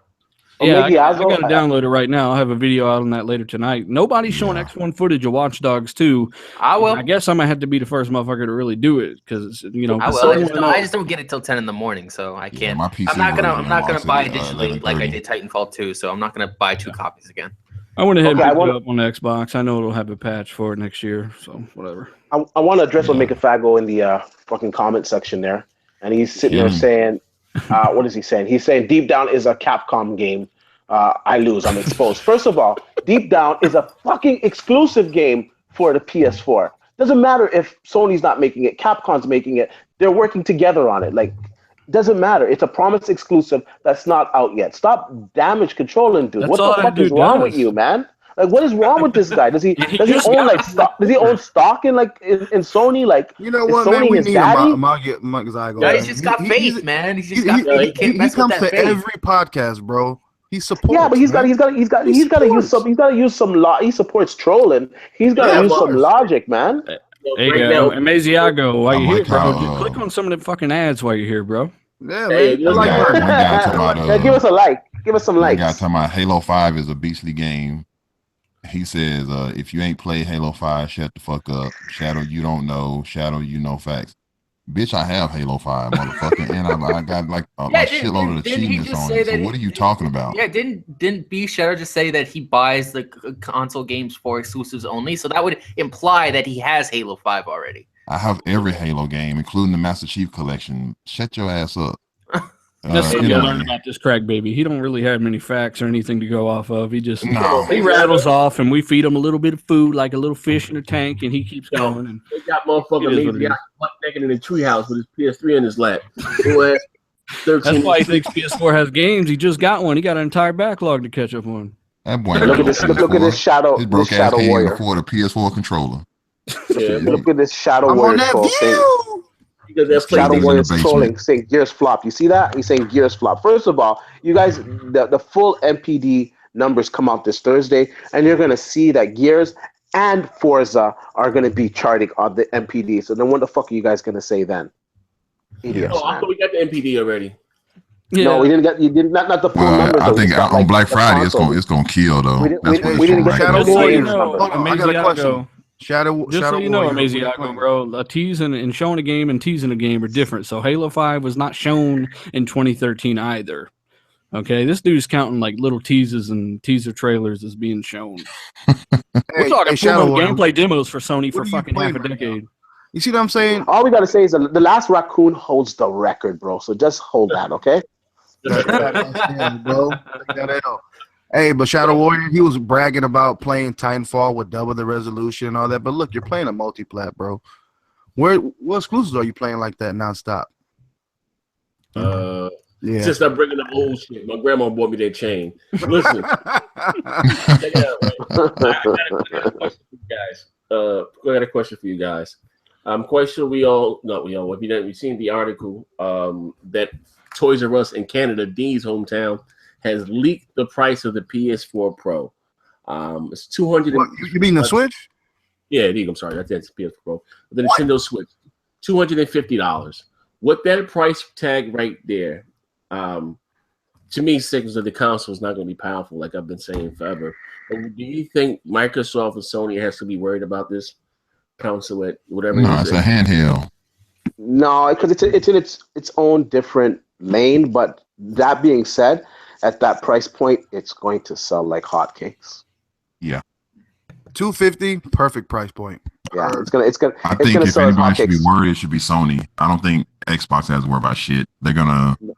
Yeah, I got to download it right now. I'll have a video out on that later tonight. Nobody's showing X1 footage of Watch Dogs 2. I will. I guess I might have to be the first motherfucker to really do it because, you know. I will. I just don't get it till 10 in the morning, so I can't. I'm not gonna buy it digitally like I did Titanfall 2, so I'm not gonna buy 2 copies again. I went ahead and picked it up on the Xbox. I know it'll have a patch for it next year, so whatever. I want to address what Make a Fago in the fucking comment section there, and he's sitting there saying, what is he saying? He's saying Deep Down is a Capcom game. I lose. I'm exposed. First of all, Deep Down is a fucking exclusive game for the PS4. Doesn't matter if Sony's not making it, Capcom's making it. They're working together on it. Like, doesn't matter. It's a promised exclusive that's not out yet. Stop damage controlling, dude. What the fuck is wrong with you, man? Like, what is wrong with this guy? Does he own like stock? Does he own stock in Sony? Like, you know what, man? We need Mike Zygo. Yeah, he's just got faith, man. He's just got faith. He comes to every podcast, bro. He supports. Yeah, but he's got to use some he supports trolling. He's got to use some logic, man. There you go. And Maziago, while you're here, bro, just click on some of the fucking ads while you're here, bro. Yeah, man. Give us a like. Give us some likes. Guy talking about Halo 5 is a beastly game. He says, if you ain't played Halo 5, shut the fuck up. Shadow, you don't know. Shadow, you know facts. Bitch, I have Halo 5, motherfucker, and I got like a shitload of achievements on it. So what are you talking about? Yeah, didn't B Shadow just say that he buys the console games for exclusives only? So that would imply that he has Halo 5 already. I have every Halo game, including the Master Chief Collection. Shut your ass up. That's what you learn about this crack baby. He don't really have many facts or anything to go off of. He just he rattles off, and we feed him a little bit of food, like a little fish in a tank, and he keeps going. And they got motherfucker maybe butt naked in a treehouse with his PS3 in his lap. That's why he thinks PS4 has games. He just got one. He got an entire backlog to catch up on. That boy, look at this Shadow. His broke this Shadow ass Warrior. can't afford a PS4 controller. Look at this Shadow Warrior. Shadow Warrior trolling, saying Gears flop. You see that? He's saying Gears flop. First of all, you guys, the full MPD numbers come out this Thursday, and you're going to see that Gears and Forza are going to be charting on the MPD. So then what the fuck are you guys going to say then? Idiots, I thought we got the MPD already. Yeah. No, we didn't get. You did not the full numbers. I think on Black Friday it's console. gonna kill though. We didn't get Shadow Just so you Warriors. know, Hold on, I got a question. Amaziago, Shadow just so you know, Warriors, Amaziago, bro, a tease and showing a game and teasing a game are different. So Halo 5 was not shown in 2013 either. Okay, this dude's counting like little teases and teaser trailers as being shown. We're talking Shadow full-on gameplay demos for Sony for are you fucking half a playing right decade. You see what I'm saying? All we gotta say is the last raccoon holds the record, bro. So just hold that, okay? Bro. Take that L. Hey, but Shadow Warrior, he was bragging about playing Titanfall with double the resolution and all that. But look, you're playing a multi-plat, bro. What exclusives are you playing like that nonstop? Yeah. Just stop bringing up old shit. My grandma bought me that chain. Listen, check it out, right? I got a question for you guys. I got a question for you guys. I'm quite sure we all, if you've seen the article that Toys R Us in Canada, Dean's hometown, has leaked the price of the PS4 Pro. It's 200. You mean the Switch? Yeah, I'm sorry, that's PS4 Pro. The Nintendo Switch, $250. What that price tag right there, to me, signals that the console is not going to be powerful, like I've been saying forever. But do you think Microsoft and Sony has to be worried about this console at whatever? No, it's a handheld. No, because it's in its own different lane. But that being said, at that price point, it's going to sell like hotcakes. Yeah. $250, perfect price point. Yeah, it's gonna. I think if anybody should be worried, it should be Sony. I don't think Xbox has to worry about shit. They're gonna. Yeah.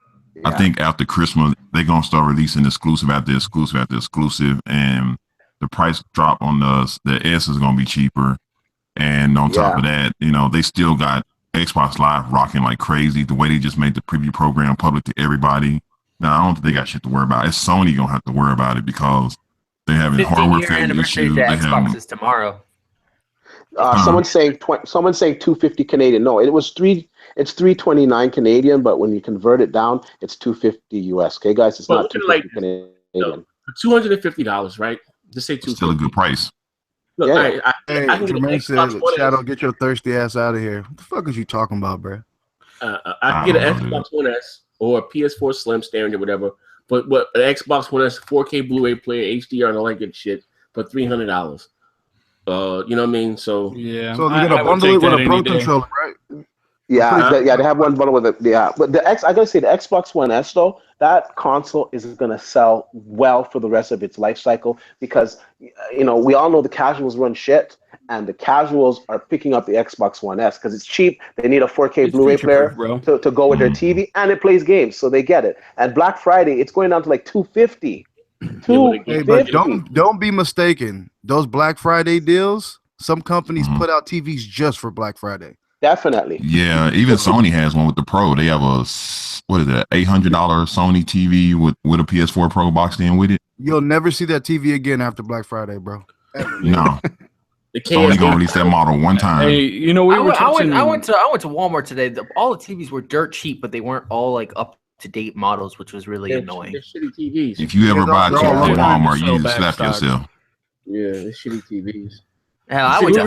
I think after Christmas, they're gonna start releasing exclusive after exclusive after exclusive, and the price drop on the S is gonna be cheaper. And on top of that, they still got Xbox Live rocking like crazy. The way they just made the preview program public to everybody. Now I don't think they got shit to worry about. It's Sony gonna have to worry about it because they're having hardware failure issues. The Xbox is tomorrow. Someone's saying 250 Canadian. No, it was it's 329 Canadian, but when you convert it down, it's 250 US. Okay, guys, it's not 250 Canadian. $250, right? Just say $250. Still a good price. Look, hey, I can get Jermaine said, Xbox Shadow, get your thirsty ass out of here. What the fuck is you talking about, bro? I can get an Xbox One S or a PS4 Slim standard or whatever. But what an Xbox One S 4K Blu-ray player, HDR, and all that good shit for $300. You know what I mean? So yeah. So they're gonna bundle it with a Pro controller, right? Yeah, they have one bundle with it. Yeah, but I gotta say the Xbox One S though, that console is gonna sell well for the rest of its life cycle because we all know the casuals run shit, and the casuals are picking up the Xbox One S because it's cheap. They need a 4K Blu-ray player to go with their TV, and it plays games, so they get it. And Black Friday, it's going down to like $250. Hey, but don't be mistaken. Those Black Friday deals, some companies put out TVs just for Black Friday. Definitely. Yeah, even Sony has one with the Pro. They have a $800 Sony TV with a PS4 Pro boxed in with it. You'll never see that TV again after Black Friday, bro. No. Sony gonna release that model one time. Hey, I went to Walmart today. All the TVs were dirt cheap, but they weren't all like up to date models, which was really annoying. They're shitty TVs. If you ever buy a TV at Walmart, you need to slap yourself. Yeah, they're shitty TVs. Hell, we were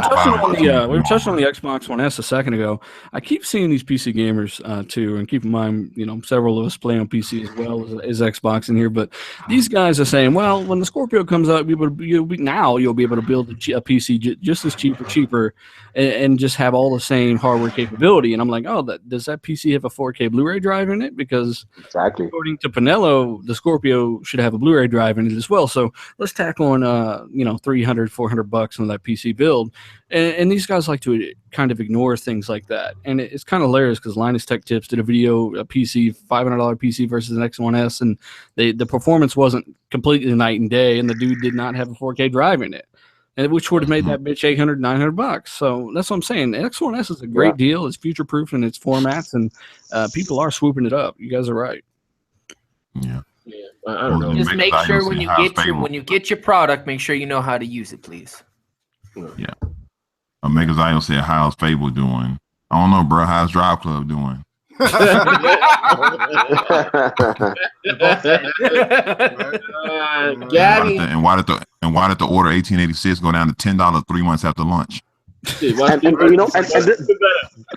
touching on the Xbox One S a second ago. I keep seeing these PC gamers too, and keep in mind, several of us play on PC as well as Xbox in here. But these guys are saying, well, when the Scorpio comes out, you'll be able to build a PC just as cheaper, and just have all the same hardware capability. And I'm like, does that PC have a 4K Blu-ray drive in it? Because according to Pinello, the Scorpio should have a Blu-ray drive in it as well. So let's tack on $300-$400 on that PC build, and these guys like to kind of ignore things like that, and it's kind of hilarious because Linus Tech Tips did a video, a PC $500 PC versus an X1S, and the performance wasn't completely night and day, and the dude did not have a 4K drive in it, and which would have made that bitch $800-$900. So that's what I'm saying. The X1S is a great deal. It's future proof in its formats, and people are swooping it up. You guys are right. Yeah. Yeah, I don't know. Just make sure when you get your product, make sure you know how to use it, please. Yeah. Omega Zion said, "How's Fable doing?" I don't know, bro. How's Drive Club doing? And why did the order 1886 go down to $10 3 months after launch? Shit, watch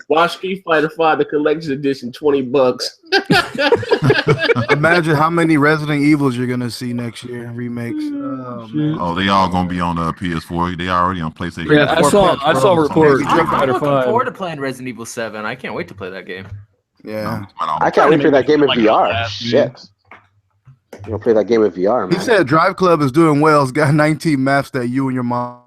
watch Street Fighter 5, the collection edition, $20. Imagine how many Resident Evils you're gonna see next year remakes. Oh, they all gonna be on the PS4. They already on PlayStation. Yeah, I saw a report. I'm looking forward to playing Resident Evil 7. I can't wait to play that game. Yeah, I can't wait to play that game in VR. Shit. You gonna play that game in VR, man. He said Drive Club is doing well. It's got 19 maps that you and your mom.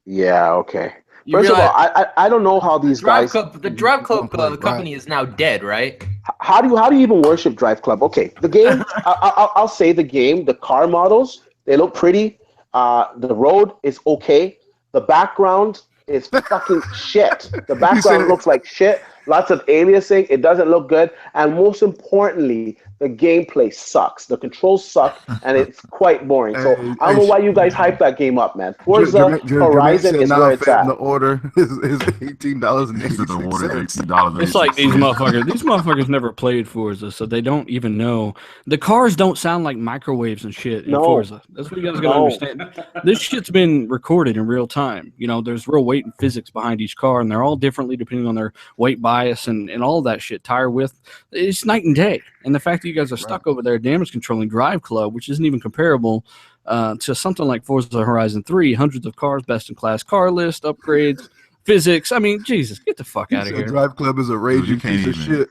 Yeah, okay. First of all, I don't know how these guys. The Drive Club company is now dead, right? How do you even worship Drive Club? Okay, the game. I'll say the game. The car models, they look pretty. The road is okay. The background is fucking shit. The background looks like shit. Lots of aliasing. It doesn't look good. And most importantly, the gameplay sucks. The controls suck, and it's quite boring. So I don't know why you guys hype that game up, man. Forza Horizon is where it's at. The order is $18.86. The order is $18. It's like these motherfuckers. These motherfuckers never played Forza, so they don't even know. The cars don't sound like microwaves and shit in Forza. That's what you guys gotta understand. This shit's been recorded in real time. You know, there's real weight and physics behind each car, and they're all differently depending on their weight bias and all that shit. Tire width, it's night and day. And the fact that you guys are stuck over there damage controlling Drive Club, which isn't even comparable to something like Forza Horizon 3, hundreds of cars, best in class car list, upgrades, physics. I mean, Jesus, get the fuck out of here. Drive Club is a raging piece of shit.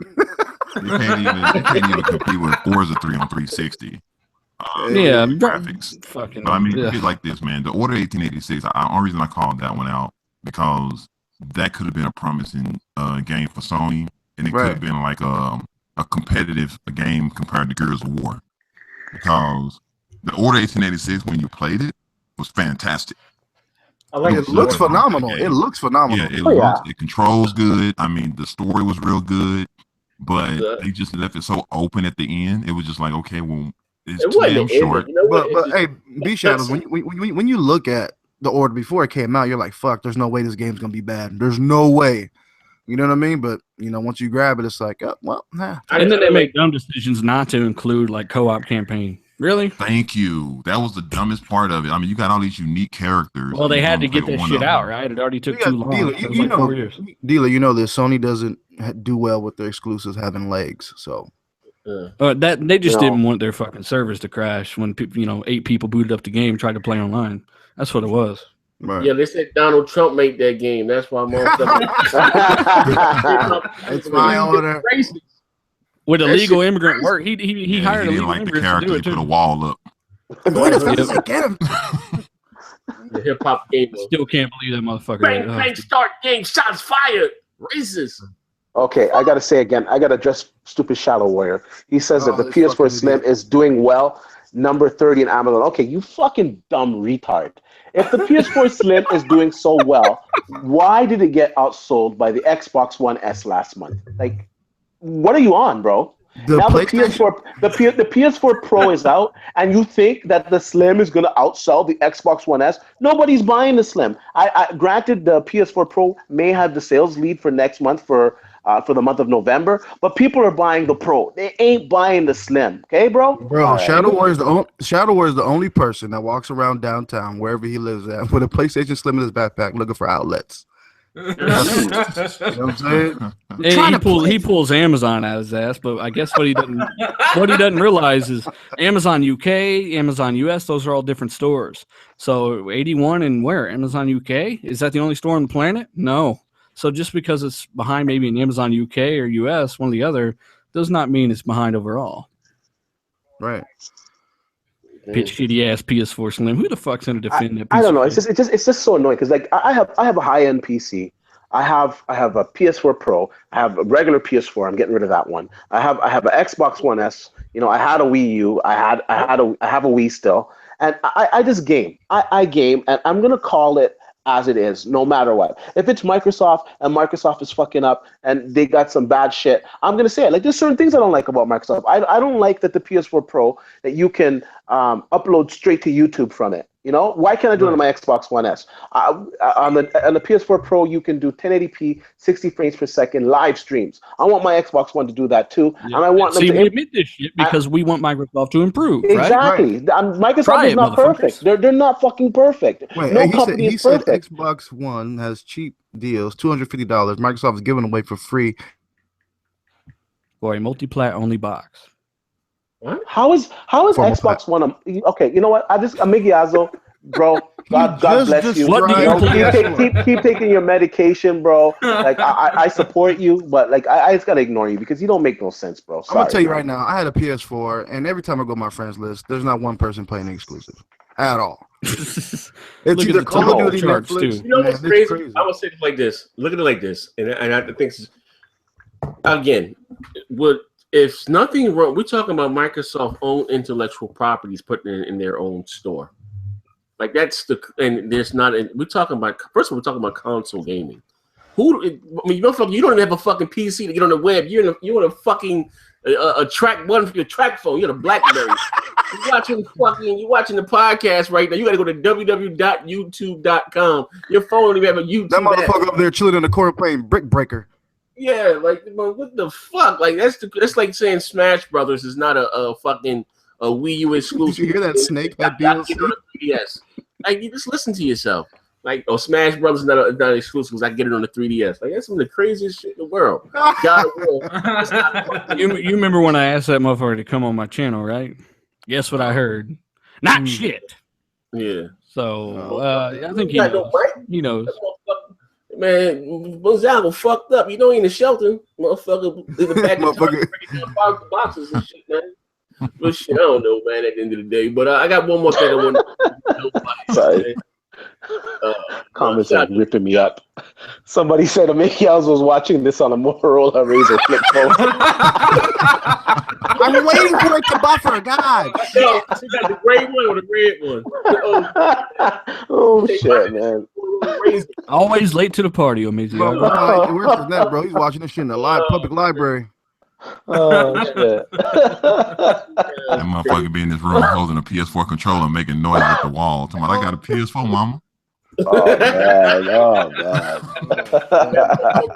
You can't even compete with Forza 3 on 360. Graphics. Fucking. But I mean, it's like this, man. The Order 1886. The only reason I called that one out because that could have been a promising game for Sony, and it could have been like a competitive game compared to Gears of War, because the Order 1886 when you played it was fantastic. It looks phenomenal. It looks phenomenal. Yeah, it controls good. I mean, the story was real good, but they just left it so open at the end. It was just like, okay, well, it's too damn short. But hey, B-Shadows, when you look at the Order before it came out, you're like, fuck, there's no way this game's gonna be bad. There's no way. You know what I mean? But, you know, once you grab it, it's like, oh, well, nah. And then they make dumb decisions not to include, like, co-op campaign. Really? Thank you. That was the dumbest part of it. I mean, you got all these unique characters. Well, they had to get that shit out, right? It already took too long. Dealer, you know this. Sony doesn't do well with their exclusives having legs, so. That they just didn't want their fucking servers to crash when, 8 people booted up the game and tried to play online. That's what it was. Right. Yeah, they said Donald Trump made that game. That's why most of it's my order. With illegal immigrant work, he hired a legal immigrant to do it too. Put a wall up. Get him. The hip hop game. Still can't believe that motherfucker. Bang, start game, shots fired. Racist. Okay, I gotta say again, I gotta address stupid Shadow Warrior. He says that the PS4 Slim is doing well, number 30 in Amazon. Okay, you fucking dumb retard. If the PS4 Slim is doing so well, why did it get outsold by the Xbox One S last month? Like, what are you on, bro? Now the PS4 Pro is out, and you think that the Slim is going to outsell the Xbox One S? Nobody's buying the Slim. I granted the PS4 Pro may have the sales lead for next month for the month of November, but people are buying the Pro. They ain't buying the Slim. Okay, bro? Bro, Shadow Warrior is the only person that walks around downtown, wherever he lives at, with a PlayStation Slim in his backpack looking for outlets. You know what I'm saying? He pulls Amazon out of his ass, but I guess what he doesn't realize is Amazon UK, Amazon US, those are all different stores. So 81 and where? Amazon UK? Is that the only store on the planet? No. So just because it's behind maybe in Amazon UK or US, one or the other, does not mean it's behind overall. Right. Pitch shitty ass PS4 Slim. Who the fuck's gonna defend that? I don't know. It's just so annoying because like I have a high end PC. I have a PS4 Pro. I have a regular PS4. I'm getting rid of that one. I have an Xbox One S. You know, I had a Wii U. I have a Wii still, and I just game. I game, and I'm gonna call it as it is, no matter what. If it's Microsoft and Microsoft is fucking up and they got some bad shit, I'm gonna say it. Like, there's certain things I don't like about Microsoft. I don't like that the PS4 Pro, that you can upload straight to YouTube from it. You know, why can't I do it on my Xbox One S? On the PS4 Pro, you can do 1080p, 60 frames per second live streams. I want my Xbox One to do that too, and I want them to admit this shit because we want Microsoft to improve. Exactly. Right? Microsoft is not perfect. They're not fucking perfect. Wait, no company is perfect. Xbox One has cheap deals, $250. Microsoft is giving away for free. For a multi-plat only box. What? How is Xbox One? Okay, you know what? Amigiazo, bro. God bless you. What do you keep taking your medication, bro. Like I support you, but like I just gotta ignore you because you don't make no sense, bro. Sorry, I'm gonna tell you right now. I had a PS4, and every time I go to my friends list, there's not one person playing exclusive at all. It's either Call of Duty, Netflix. You know what's crazy? I'm gonna say it like this. Look at it like this, and I think again, if nothing wrong, we're talking about Microsoft owned intellectual properties putting in their own store. Like there's not. We're talking about first of all, we're talking about console gaming. You don't even have a fucking PC to get on the web. You're in a fucking a track one for your track phone. You're a BlackBerry. You're watching the podcast right now. You got to go to www.youtube.com. Your phone don't even have a YouTube. That motherfucker up there chilling in the corner playing Brick Breaker. Yeah, like what the fuck? Like that's like saying Smash Brothers is not a fucking a Wii U exclusive. Did you hear that Snake had DLC? Yes. Like you just listen to yourself. Like Smash Brothers is not exclusive because I get it on the 3DS. Like that's some of the craziest shit in the world. God of War. You remember when I asked that motherfucker to come on my channel, right? Guess what I heard? Not shit. Yeah. So I think he knows. He knows. Man, Gonzalo fucked up. You know he in the shelter, motherfucker. In the back of the boxes and shit, man. But shit, I don't know, man. At the end of the day, but I got one more thing I want to Sorry. Comments are ripping me up. Somebody said Amikiels was watching this on a Motorola Razr flip phone. I'm waiting for it to buffer, God. No, she got the gray one or the red one. Oh shit, man. Always late to the party, amazing. Where's his net, bro? He's watching this shit in the public library. Oh shit. That motherfucker be in this room holding a PS4 controller making noise at the wall. Talking about, I got a PS4, mama. Oh man.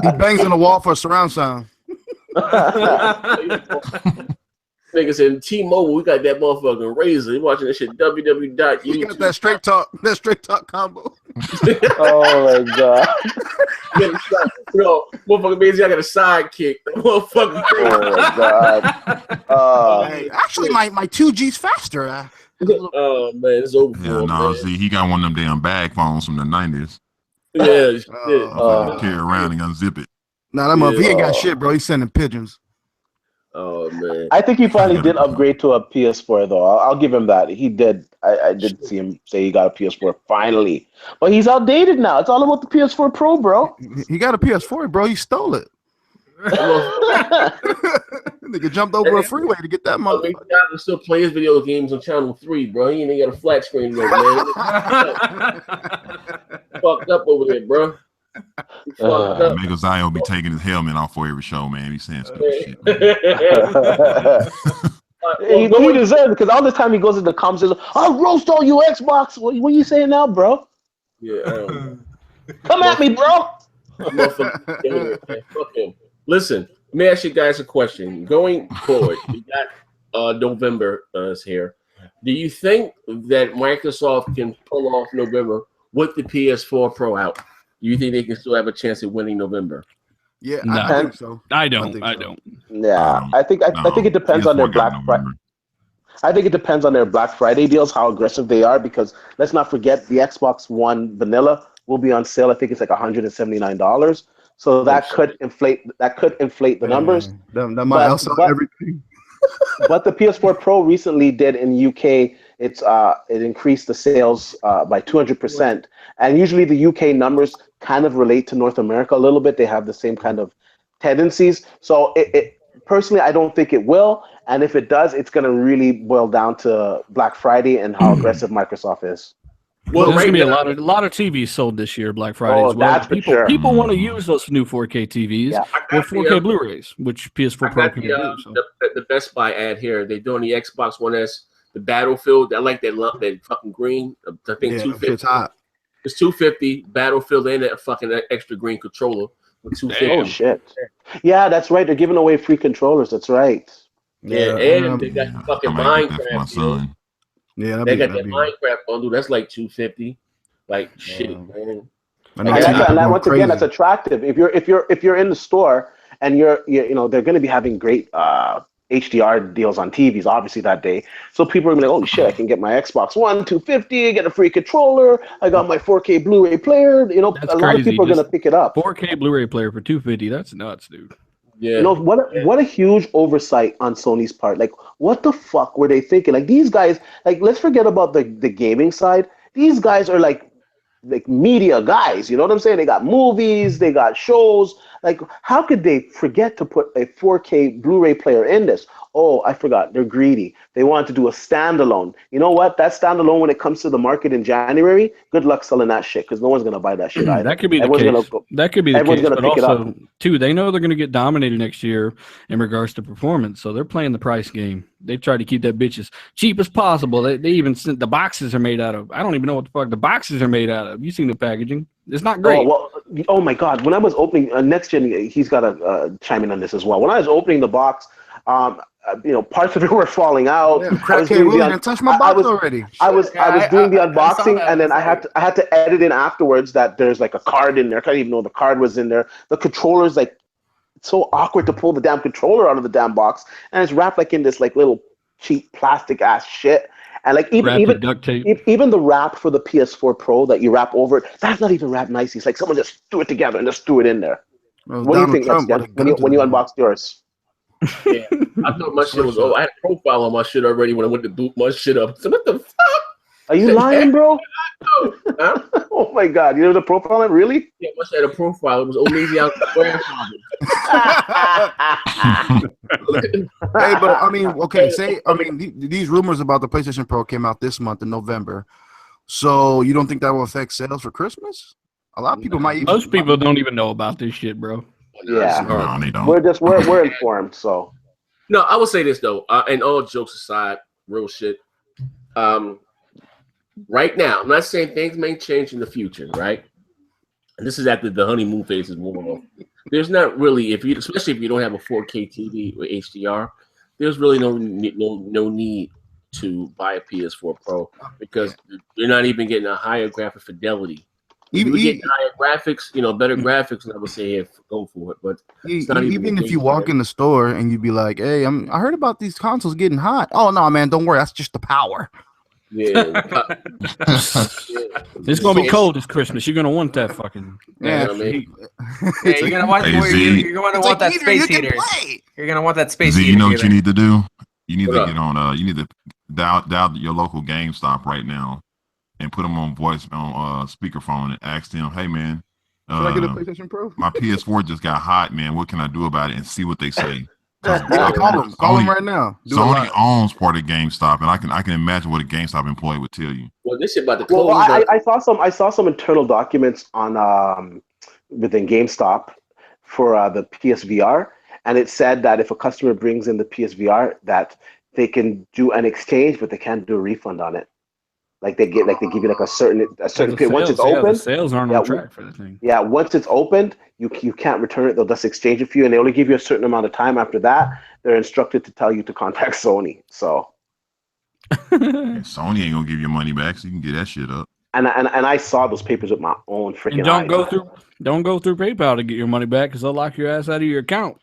He bangs on the wall for a surround sound. Nigga said T-Mobile, we got that motherfucking Razr. You watching that shit www.youtube. You got that straight talk combo. Oh my god. Motherfucking Maisie, I got a sidekick. Motherfucking oh my god. Actually, my 2G's faster. Oh man, it's over. Yeah, no, see, he got one of them damn bag phones from the 90s. Yeah, shit. Carry around and unzip it. Nah, that motherfucker, he ain't got shit, bro. He's sending pigeons. Oh man. I think he finally did upgrade to a PS4 though. I'll give him that. He did. I did see him say he got a PS4 finally. But he's outdated now. It's all about the PS4 Pro, bro. He got a PS4, bro. He stole it. Nigga jumped over a freeway to get that money. He still play his video games on channel 3, bro. He ain't got a flat screen yet, man. Fucked up over there, bro. Mega Zion be taking his helmet off for every show, man. He's saying stupid shit. He deserves it because all the time he goes in the comments, I'll roast all you Xbox. What are you saying now, bro? Yeah. Come at me, bro. Fuck him. Listen, let me ask you guys a question. Going forward, we got November is here. Do you think that Microsoft can pull off November with the PS4 Pro out? Do you think they can still have a chance at winning November? Yeah, No. I think so. I don't. Yeah, I think it depends on their Black Friday. I think it depends on their Black Friday deals, how aggressive they are. Because let's not forget, the Xbox One Vanilla will be on sale. I think it's like $179. So that could inflate the numbers. That might also everything. But the PS4 Pro recently did in the UK. It increased the sales by 200%. And usually the UK numbers kind of relate to North America a little bit. They have the same kind of tendencies. So it personally, I don't think it will. And if it does, it's going to really boil down to Black Friday and how aggressive Microsoft is. Well, there's going to be a lot of TVs sold this year, Black Friday as well. That's for sure. People want to use those new 4K TVs or 4K Blu-rays, which PS4 Pro can do. So. The Best Buy ad here, they're doing the Xbox One S, the Battlefield. I like that fucking green. I think $250. It's hot. It's $250. Battlefield and that fucking extra green controller with $250. Oh shit! Yeah, that's right. They're giving away free controllers. That's right. Yeah, and they got the fucking Minecraft. Yeah, they got that Minecraft bundle. That's like $250. Like shit, man. I know And, people and going once again, crazy. that's attractive. If you're in the store and they're going to be having great HDR deals on TVs, obviously that day. So people are gonna be like, "Oh shit, I can get my Xbox One 250, get a free controller. I got my 4K Blu-ray player." That's A lot of crazy. people are gonna pick it up. 4K Blu-ray player for $250. That's nuts, dude. Yeah. What a huge oversight on Sony's part. Like, what the fuck were they thinking? Like, these guys, like, let's forget about the gaming side. These guys are like media guys. You know what I'm saying? They got movies, they got shows. Like, how could they forget to put a 4K Blu-ray player in this? Oh, I forgot. They're greedy. They wanted to do a standalone. You know what? That standalone, when it comes to the market in January, good luck selling that shit because no one's gonna buy that shit either. That could be the Everyone's case. That could be the everyone's case. gonna But pick it also, up. too, they know they're going to get dominated next year in regards to performance. So they're playing the price game. They try to keep that bitch as cheap as possible. They even sent the boxes are made out of. I don't even know what the fuck the boxes are made out of. You seen the packaging? It's not great. Oh my God! When I was opening next gen, he's got to chime in on this as well. When I was opening the box, parts of it were falling out. Yeah, I was crackhead doing Willie the done touched my box already. I was Yeah, doing the I saw unboxing, that. and then I I had to edit in afterwards that there's like a card in there. I didn't even know the card was in there. The controller's like it's so awkward to pull the damn controller out of the damn box, and it's wrapped like in this like little cheap plastic ass shit. And like Wrapped with duct tape. even the wrap for the PS4 Pro that you wrap over it, that's not even wrapped nicely. It's like someone just threw it together and just threw it in there. Well, What do you Donald think, Trump Mexican, would've got to when you the- unboxed yours? Yeah. I thought my shit was I had a profile on my shit already when I went to boot my shit up. So what the fuck? Are you lying, bro? Huh? Oh my God! You know the profile on it? Really? Yeah, I must have had a profile. It was Omeezy out the grandfather. Hey, but I mean, okay, these rumors about the PlayStation Pro came out this month in November. So you don't think that will affect sales for Christmas? A lot of people might. Most people don't even know about this shit, bro. Yeah, No, they don't. we're informed. So No, I will say this though, and all jokes aside, real shit. Right now, I'm not saying things may change in the future, right? And this is after the honeymoon phase is moving on. There's not really, especially if you don't have a 4K TV or HDR, there's really no need to buy a PS4 Pro because you're not even getting a higher graphic fidelity. If you get higher graphics, better graphics, and I would say go for it. But it's not even if you walk in the store and you'd be like, "Hey, I heard about these consoles getting hot." Oh no, man, don't worry, that's just the power. Yeah. It's gonna be cold this Christmas. You're gonna want that fucking. Yeah, I mean, Yeah, you're gonna want. Hey, Z. You're gonna want that space heater. You're gonna want that space heater. You know what you need to do? You need What to up? get on. You need to dial your local GameStop right now, and put them on voice on speakerphone and ask them, "Hey man, Should I get a PlayStation Pro? my PS4 just got hot, man. What can I do about it?" And see what they say. Yeah, call them right now. Do it Sony live. owns part of GameStop, and I can imagine what a GameStop employee would tell you. well, this shit about to close. well, I saw some internal documents on within GameStop for the PSVR, and it said that if a customer brings in the PSVR, that they can do an exchange, but they can't do a refund on it. Like they give you like a certain period. Once it's the open, sales aren't on track for the thing. yeah, once it's opened, you can't return it. They'll just exchange it for you, and they only give you a certain amount of time. After that, they're instructed to tell you to contact Sony. So, And Sony ain't gonna give your money back, so you can get that shit up. and I saw those papers with my own freaking And don't eyes. go through PayPal to get your money back because they'll lock your ass out of your account.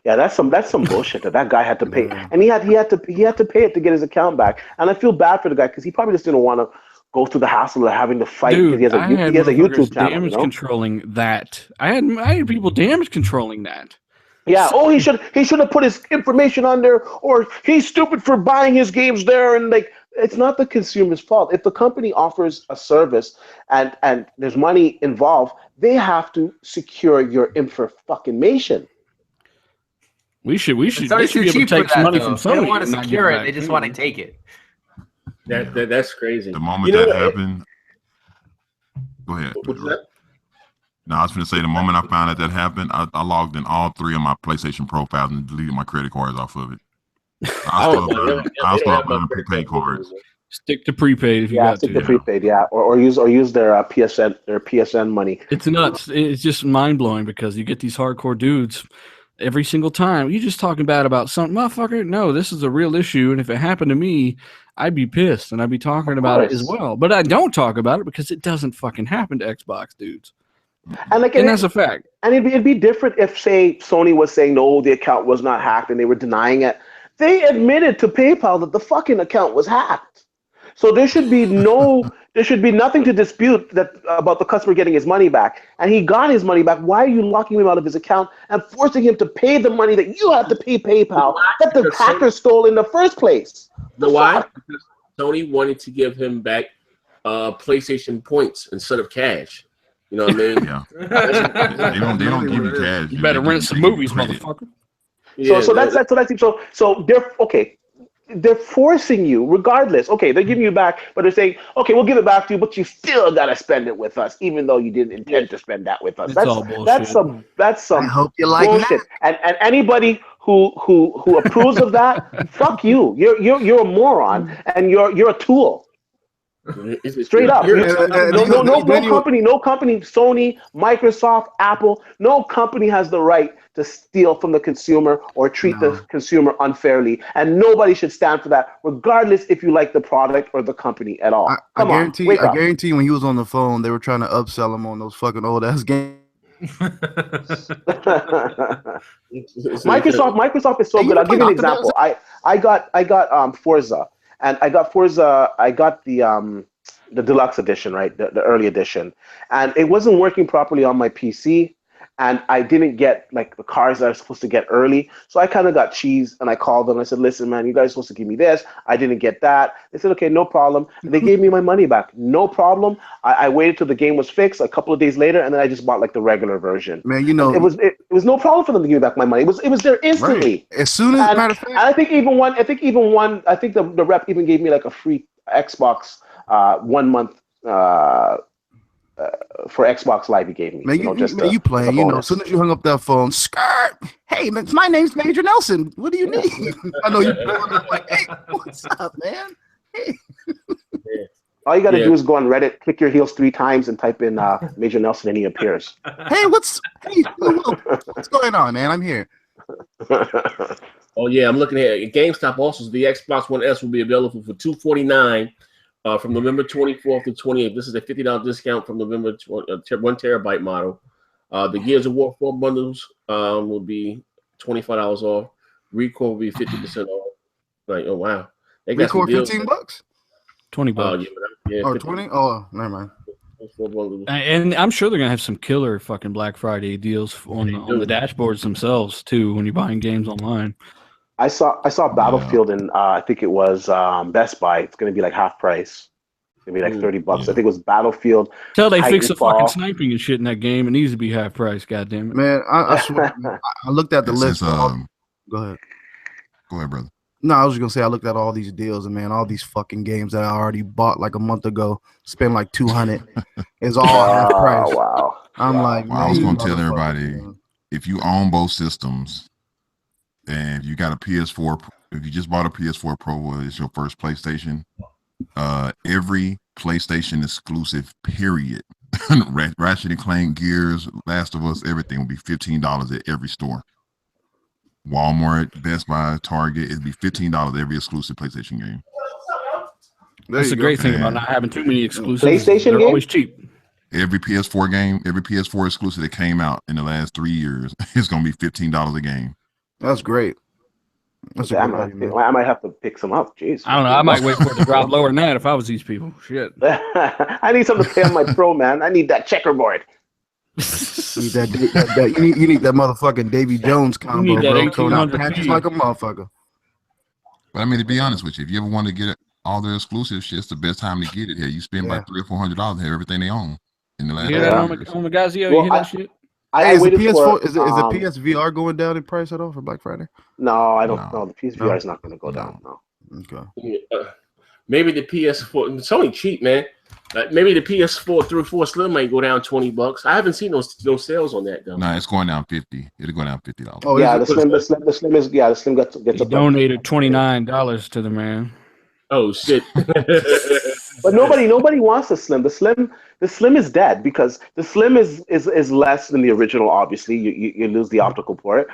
Yeah, that's some bullshit that guy had to pay, and he had to pay it to get his account back. And I feel bad for the guy because he probably just didn't want to go through the hassle of having to fight Dude, because he has a YouTube channel. Damage controlling that. I had people damage controlling that. Yeah. Oh, he should have put his information on there, or he's stupid for buying his games there. And like, it's not the consumer's fault. If the company offers a service and there's money involved, they have to secure your information. We should It's they already should too be able cheap to take for some that, money though. from They Sony. don't want to and not secure give it. They just back. want to take it. That's crazy. The moment You know that what? happened, go ahead. What's that? No, I was going to say the moment I found out that happened, I logged in all 3 of my PlayStation profiles and deleted my credit cards off of it. I'll start buying prepaid cards. Stick to prepaid if you Yeah, got stick to. to prepaid. Yeah, or use their PSN money. It's nuts. It's just mind blowing because you get these hardcore dudes every single time. You just talking bad about something, motherfucker. No, this is a real issue, and if it happened to me, I'd be pissed and I'd be talking about it as well. But I don't talk about it because it doesn't fucking happen to Xbox dudes. And like, And that's a fact. And it'd be different if, say, Sony was saying, no, the account was not hacked and they were denying it. They admitted to PayPal that the fucking account was hacked. So there should be nothing to dispute that about the customer getting his money back. And he got his money back. Why are you locking him out of his account and forcing him to pay the money that you have to pay PayPal that the hacker stole in the first place? You know why? Because Sony wanted to give him back PlayStation points instead of cash. You know what I mean? Yeah. They don't give you cash. You better rent some movies, motherfucker. Yeah, so that's so they're okay. They're forcing you, regardless. Okay, they're giving you back, but they're saying, okay, we'll give it back to you, but you still gotta spend it with us, even though you didn't intend to spend that with us. It's all bullshit. That's some I hope you like bullshit. that. And anybody who approves of that, fuck you. You're a moron and you're a tool. Straight up. No company, Sony, Microsoft, Apple, no company has the right to steal from the consumer or treat the consumer unfairly. And nobody should stand for that, regardless if you like the product or the company at all. I guarantee when he was on the phone, they were trying to upsell him on those fucking old ass games. Microsoft is so good. I'll give you an example. I got Forza. And I got the deluxe edition, right? The early edition. And it wasn't working properly on my PC. And I didn't get like the cars that I was supposed to get early. So I kind of got cheesed and I called them. I said, listen, man, you guys are supposed to give me this. I didn't get that. They said, okay, no problem. And they gave me my money back. No problem. I waited till the game was fixed a couple of days later, and then I just bought like the regular version. Man, you know, it was no problem for them to give me back my money. It was there instantly. Right. As soon as matter of fact, and I think the rep even gave me like a free Xbox 1 month for Xbox Live. He gave me. Man, you playing? You know, as soon as you hung up that phone, skirt. Hey, man, my name's Major Nelson. What do you need? I know you pulling up like, hey, what's up, man? Hey. All you got to do is go on Reddit, click your heels 3 times, and type in Major Nelson, and he appears. Hey, what's going on, man? I'm here. Oh yeah, I'm looking at GameStop. Also, the Xbox One S will be available for $249 from November 24th to 28th. This is a $50 discount from November 1 terabyte model. The Gears of War 4 bundles will be $25 off. Recore will be 50% off. Like, oh wow, they got Recore $15. $20. Yeah, or 20? Oh, never mind. And I'm sure they're gonna have some killer fucking Black Friday deals on the dashboards themselves too when you're buying games online. I saw Battlefield in I think it was Best Buy. It's going to be like half price. It's going to be like $30. I think it was Battlefield. Till they fix the fucking sniping and shit in that game, it needs to be half price. Goddamn it, man! I swear, I looked at the list. Go ahead, brother. No, I was just gonna say I looked at all these deals and man, all these fucking games that I already bought like a month ago, spent like $200. It's all half price. Wow! I'm like, I was gonna tell everybody, if you own both systems. And if you got a PS4, if you just bought a PS4 Pro, it's your first PlayStation. Every PlayStation exclusive, period. Ratchet and Clank, Gears, Last of Us, everything will be $15 at every store. Walmart, Best Buy, Target, it'd be $15 every exclusive PlayStation game. That's the great thing about not having too many exclusives. PlayStation They're always cheap. Every PS4 game, every PS4 exclusive that came out in the last 3 years, it's gonna be $15 a game. That's great. I might have to pick some up. Jeez. I don't know. I might wait for it to drop lower than that if I was these people. Shit. I need something to play on my Pro, man. I need that checkerboard. You need that motherfucking Davy Jones combo, you need that bro. Coming out patches like a motherfucker. But I mean, to be honest with you, if you ever want to get all their exclusive shit, it's the best time to get it here. You spend about $300 or $400 to have everything they own in the last. On the guys, you hear that shit? Is the PS4 is the PSVR going down in price at all for Black Friday? No, I don't know. The PSVR is not going to go down. No. Okay. Maybe the PS4. It's only cheap, man. Maybe the PS4 through 4 Slim might go down $20. I haven't seen those sales on that though. No, it's going down $50. It'll go down $50. Oh yeah, the Slim is the Slim gets he donated $29 to the man. Oh shit! But nobody wants the Slim. The Slim is dead because the Slim is less than the original. Obviously, you lose the optical port.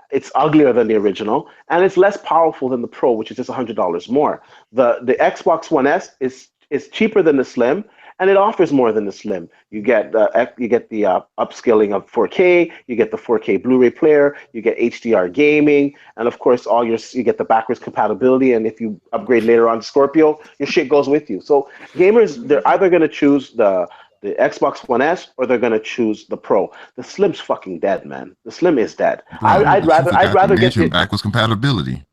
It's uglier than the original, and it's less powerful than the Pro, which is just $100 more. The Xbox One S is cheaper than the Slim, and it offers more than the Slim. You get the upscaling of 4K, you get the 4K Blu-ray player, you get HDR gaming, and of course you get the backwards compatibility. And if you upgrade later on to Scorpio, your shit goes with you. So gamers, they're either going to choose the Xbox One S or they're going to choose the Pro. The Slim's fucking dead, man. The Slim is dead. I'd rather get the backwards compatibility.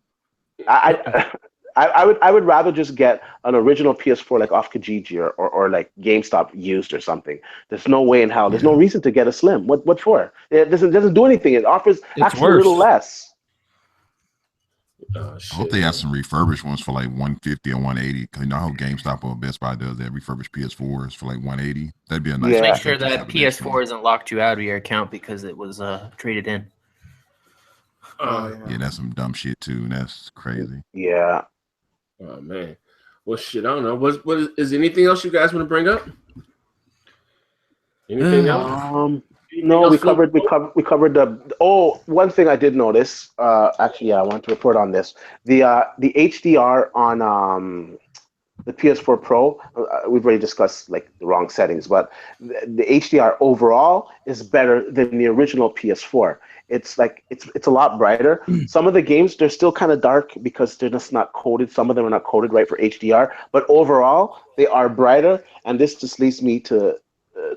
I would rather just get an original PS4 like off Kijiji or like GameStop used or something. There's no way in hell. There's no reason to get a Slim. What for? It doesn't do anything. It offers actually a little less. I hope they have some refurbished ones for like 150 or 180. Because you know how GameStop or Best Buy does that, refurbished PS4s for like 180. That'd be a nice. Make sure that PS4 isn't locked you out of your account because it was traded in. Yeah, that's some dumb shit too. That's crazy. Yeah. Oh man. Well, shit. I don't know. What is anything else you guys want to bring up? Anything else? No, we covered the. Oh, one thing I did notice. Actually, I want to report on this. The HDR on the PS4 Pro. We've already discussed like the wrong settings, but the HDR overall is better than the original PS4. It's like it's a lot brighter. Some of the games, they're still kind of dark because they're just not coded. Some of them are not coded right for HDR, but overall they are brighter. And this just leads me to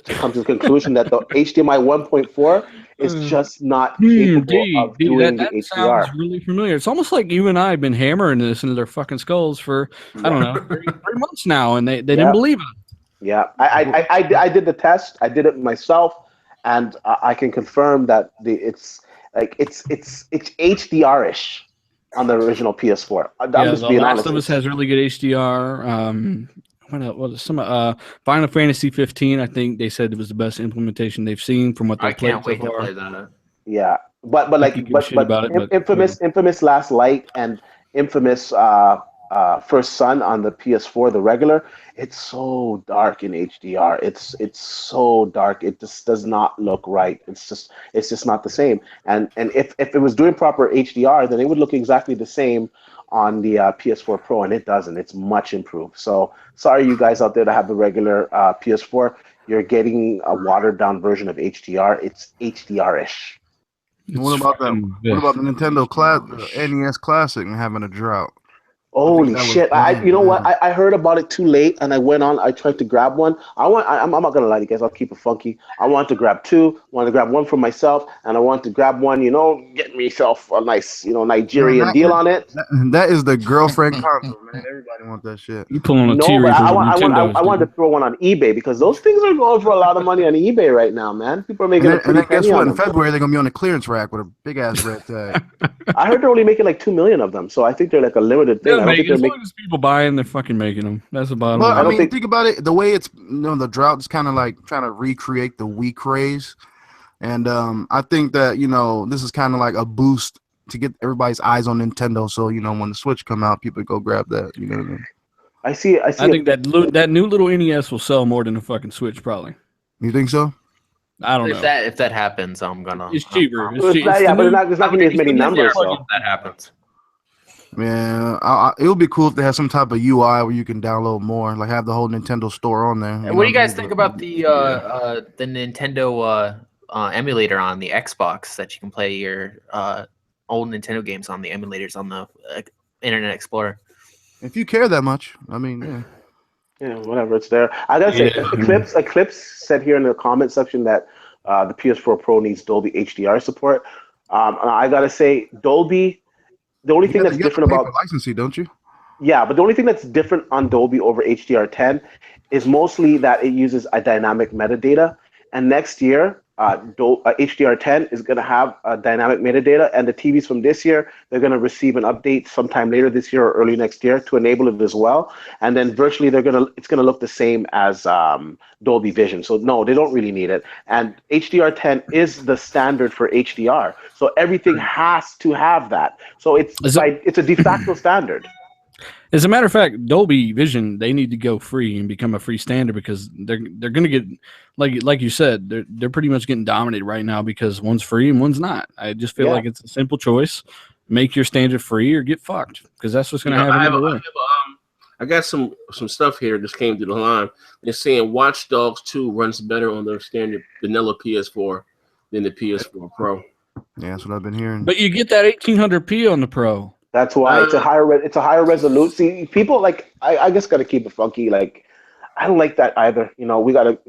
come to the conclusion that the HDMI 1.4 is just not capable of doing the HDR. Sounds really familiar. It's almost like you and I have been hammering this into their fucking skulls for I don't know 3 months now, and they didn't believe it. Yeah, I did the test. I did it myself. And I can confirm that it's HDR-ish on the original PS4. I'm just being honest. Last of Us has really good HDR. What is some Final Fantasy 15? I think they said it was the best implementation they've seen from what they played so far. I can't wait to play that. Yeah, but Infamous Last Light and Infamous First Son on the PS4, the regular, it's so dark in HDR. It's so dark. It just does not look right. It's just not the same. And if it was doing proper HDR, then it would look exactly the same on the PS4 Pro, and it doesn't. It's much improved. So sorry, you guys out there that have the regular PS4, you're getting a watered down version of HDR. It's HDR-ish. What about the Nintendo NES Classic and having a drought? Holy shit! You know what? I heard about it too late, and I went on. I tried to grab one. I'm not gonna lie to you guys. I'll keep it funky. I wanted to grab two. I wanted to grab one for myself, and I wanted to grab one. Get myself a nice, Nigerian deal on it. That is the girlfriend console, man. Everybody wants that shit. You pull on a but I wanted to throw one on eBay because those things are going for a lot of money on eBay right now, man. People are making. And then guess what? In February they're gonna be on a clearance rack with a big ass red tag. I heard they're only making like 2 million of them, so I think they're like a limited thing. As long as people buying, they're fucking making them. That's the bottom line. I mean, think about it. The way it's, the drought is kind of like trying to recreate the Wii craze, and I think that this is kind of like a boost to get everybody's eyes on Nintendo. So when the Switch come out, people go grab that. You know what I mean? I see. I think that new little NES will sell more than the fucking Switch, probably. You think so? I don't know. If that happens, I'm gonna. It's cheaper. But there's not gonna be as many numbers. So. If that happens. Yeah, it would be cool if they had some type of UI where you can download more, like have the whole Nintendo store on there. What do you guys think about the Nintendo emulator on the Xbox that you can play your old Nintendo games on the emulators on the Internet Explorer? If you care that much, I mean, yeah. Yeah, whatever, it's there. I gotta say, Eclipse said here in the comment section that the PS4 Pro needs Dolby HDR support. I gotta say, Dolby. The only thing that's different about licensing, don't you? Yeah, but the only thing that's different on Dolby over HDR10 is mostly that it uses a dynamic metadata. And next year, HDR10 is going to have a dynamic metadata, and the TVs from this year, they're going to receive an update sometime later this year or early next year to enable it as well. And then virtually it's going to look the same as Dolby Vision. So no, they don't really need it. And HDR10 is the standard for HDR. So everything has to have that. So it's a de facto standard. As a matter of fact, Dolby Vision, they need to go free and become a free standard because they're going to get, like you said, they're pretty much getting dominated right now because one's free and one's not. I just feel like it's a simple choice. Make your standard free or get fucked because that's what's going to happen. I got some stuff here. Just came through the line. They're saying Watch Dogs 2 runs better on the standard vanilla PS4 than the PS4 Pro. Yeah, that's what I've been hearing. But you get that 1800p on the Pro. That's why it's a higher resolution. See, people like I just got to keep it funky. Like I don't like that either. You know, we got to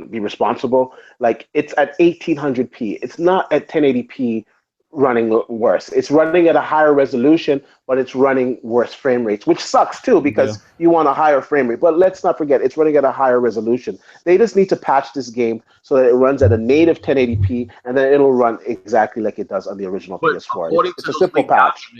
be responsible. Like it's at 1800p. It's not at 1080p running worse. It's running at a higher resolution, but it's running worse frame rates, which sucks too because you want a higher frame rate. But let's not forget, it's running at a higher resolution. They just need to patch this game so that it runs at a native 1080p, and then it'll run exactly like it does on the original PS4. It's a simple patch.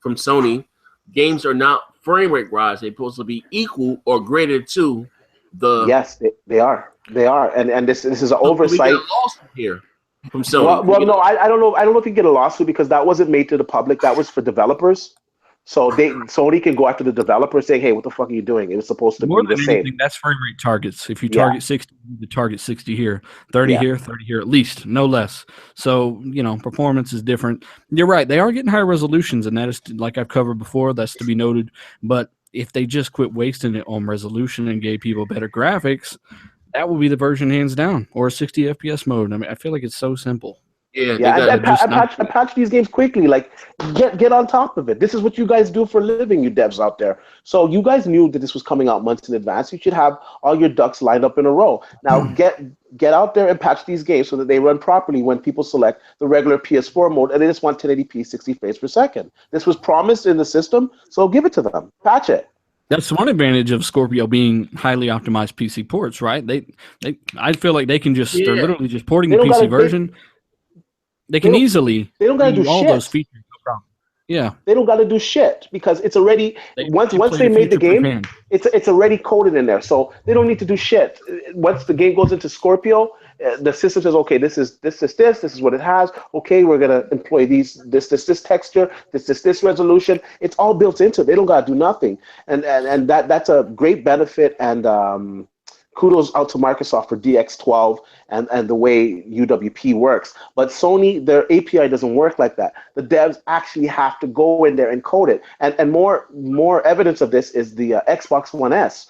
From Sony, games are not frame rate rise. They're supposed to be equal or greater to the. Yes, they are. They are, and this is an oversight. We get a lawsuit here from Sony. Well, no, I don't know. I don't know if you get a lawsuit because that wasn't made to the public. That was for developers. So Sony can go after the developer saying, "Hey, what the fuck are you doing? It was supposed to More be than the same." anything, that's frame rate targets. If you target 60, you target 60 here, 30 here, 30 here, at least, no less. So, you know, performance is different. You're right. They are getting higher resolutions, and that is, like I've covered before, that's to be noted. But if they just quit wasting it on resolution and gave people better graphics, that will be the version hands down, or a 60 FPS mode. I mean, I feel like it's so simple. And patch these games quickly. Like, get on top of it. This is what you guys do for a living, you devs out there. So you guys knew that this was coming out months in advance. You should have all your ducks lined up in a row. Now get out there and patch these games so that they run properly when people select the regular PS4 mode and they just want 1080p 60 frames per second. This was promised in the system, so give it to them. Patch it. That's one advantage of Scorpio being highly optimized PC ports, right? I feel like they can they're literally just porting the PC version. They can easily do all those features. No problem. Yeah, they don't got to do shit because it's already once they made the game, it's already coded in there, so they don't need to do shit. Once the game goes into Scorpio, the system says, okay, this is what it has. Okay, we're gonna employ this texture, this resolution. It's all built into it. They don't gotta do nothing, and that's a great benefit. And kudos out to Microsoft for DX12 and the way UWP works. But Sony, their API doesn't work like that. The devs actually have to go in there and code it. And more evidence of this is the Xbox One S.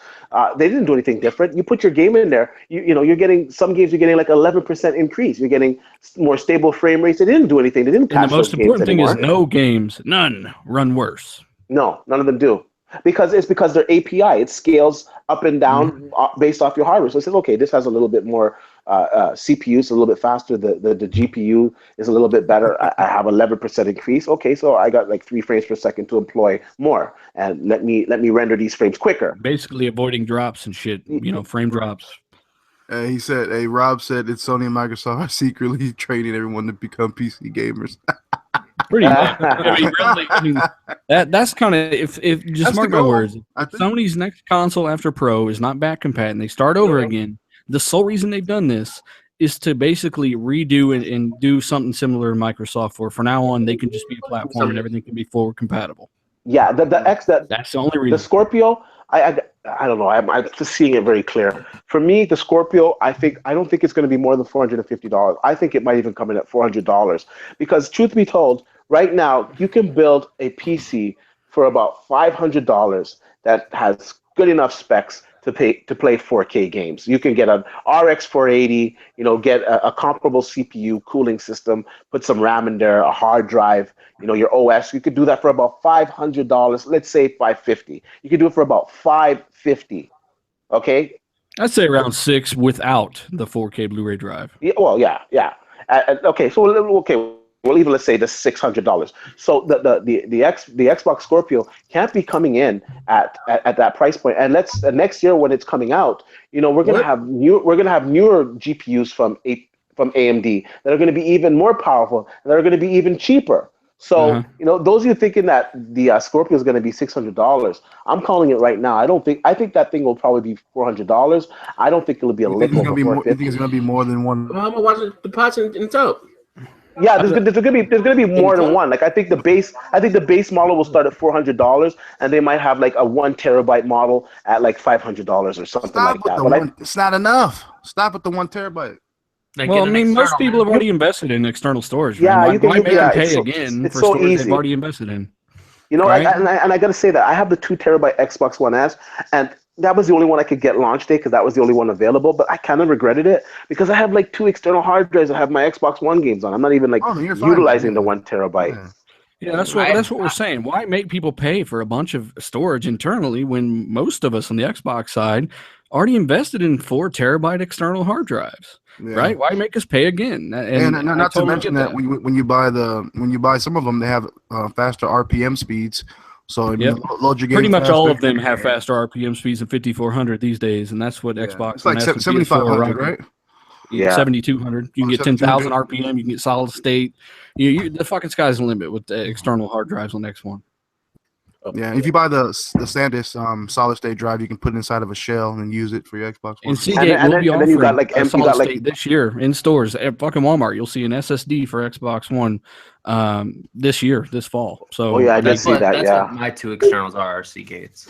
They didn't do anything different. You put your game in there, you're getting some games. You're getting like 11% increase. You're getting more stable frame rates. They didn't do anything. They didn't patch those games anymore. The most important thing is no games, none run worse. No, none of them do. Because their API, it scales up and down based off your hardware. So it says, okay, this has a little bit more CPU, so a little bit faster. The GPU is a little bit better. I have 11% increase. Okay, so I got like 3 frames per second to employ more, and let me render these frames quicker. Basically, avoiding drops and shit. Frame drops. Rob said it's Sony and Microsoft are secretly training everyone to become PC gamers. Pretty much. That's kind of if just mark my words. Sony's next console after Pro is not back compat and they start over again. The sole reason they've done this is to basically redo and do something similar to Microsoft. For now on, they can just be a platform and everything can be forward compatible. Yeah, that's the only reason. The Scorpio, I don't know. I'm just seeing it very clear. For me, the Scorpio, I don't think it's going to be more than $450. I think it might even come in at $400 because, truth be told, right now you can build a PC for about $500 that has good enough specs to play 4K games. You can get an RX 480, get a comparable CPU cooling system, put some RAM in there, a hard drive, your OS. You could do that for about $500. Let's say $550. You could do it for about $550. Okay. I'd say around $6 without the 4K Blu-ray drive. Yeah. Well, yeah. Okay. So Well, even let's say the $600. So the Xbox Scorpio can't be coming in at that price point. And next year when it's coming out, we're gonna have newer GPUs from AMD that are going to be even more powerful and that are going to be even cheaper. So those of you thinking that the Scorpio is going to be $600, I'm calling it right now. I think that thing will probably be $400. I don't think it'll be a little over $450. You think it's going to be more than one? Well, I'm gonna watch the parts in top. Yeah, there's gonna be more than one. Like I think the base model will start at $400, and they might have like a 1 terabyte model at like $500 or something like that. It's not enough. Stop at the 1 terabyte. Well, I mean, most people have already invested in external storage. Yeah, right? you can pay it's again it's for so storage easy. they've already invested in. You know, Right. and I got to say that I have the 2 terabyte Xbox One S, and that was the only one I could get launch day because that was the only one available. But I kind of regretted it because I have like 2 external hard drives that have my Xbox One games on. I'm not even like Oh, no, you're fine, utilizing the yeah. 1 terabyte. Yeah. Yeah, that's what we're saying. Why make people pay for a bunch of storage internally when most of us on the Xbox side already invested in 4 terabyte external hard drives? Yeah. Right? Why make us pay again? And I not to totally mention get that when you buy some of them, they have faster RPM speeds. So Yep. you load your games Pretty much all faster. of them have faster RPM speeds than 5400 these days, and that's what Yeah. Xbox It's like One S and PS4 7500, are right? Yeah. 7200. You can get 10,000 RPM. You can get solid state. The fucking sky's the limit with the external hard drives on X1. Yeah, if you buy the SanDisk solid state drive, you can put it inside of a shell and use it for your Xbox One. And Seagate will be and then you got offering like a you solid got like state this year in stores at fucking Walmart. You'll see an SSD for Xbox One this fall. So Oh, yeah, I did That's see what that, that's yeah. what my 2 externals are Seagates.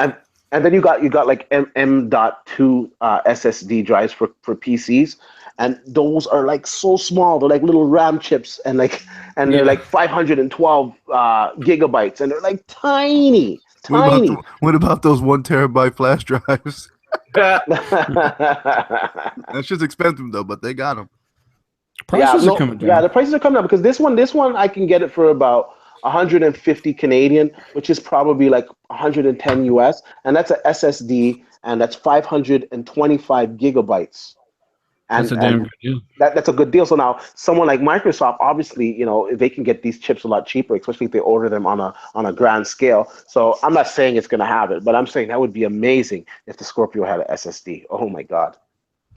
and then you got like M.2 SSD drives for PCs, and those are like so small. They're like little RAM chips, and they're like 512 gigabytes, and they're like tiny. What about those 1 terabyte flash drives? That shit's expensive though, but they got them. prices are coming down. Yeah, the prices are coming down because this one I can get it for about 150 Canadian, which is probably like 110 US, and that's a SSD, and that's 525 gigabytes. And, That's a damn good deal. That's a good deal. So now someone like Microsoft, obviously, they can get these chips a lot cheaper, especially if they order them on a grand scale. So I'm not saying it's going to have it, but I'm saying that would be amazing if the Scorpio had an SSD. Oh my God,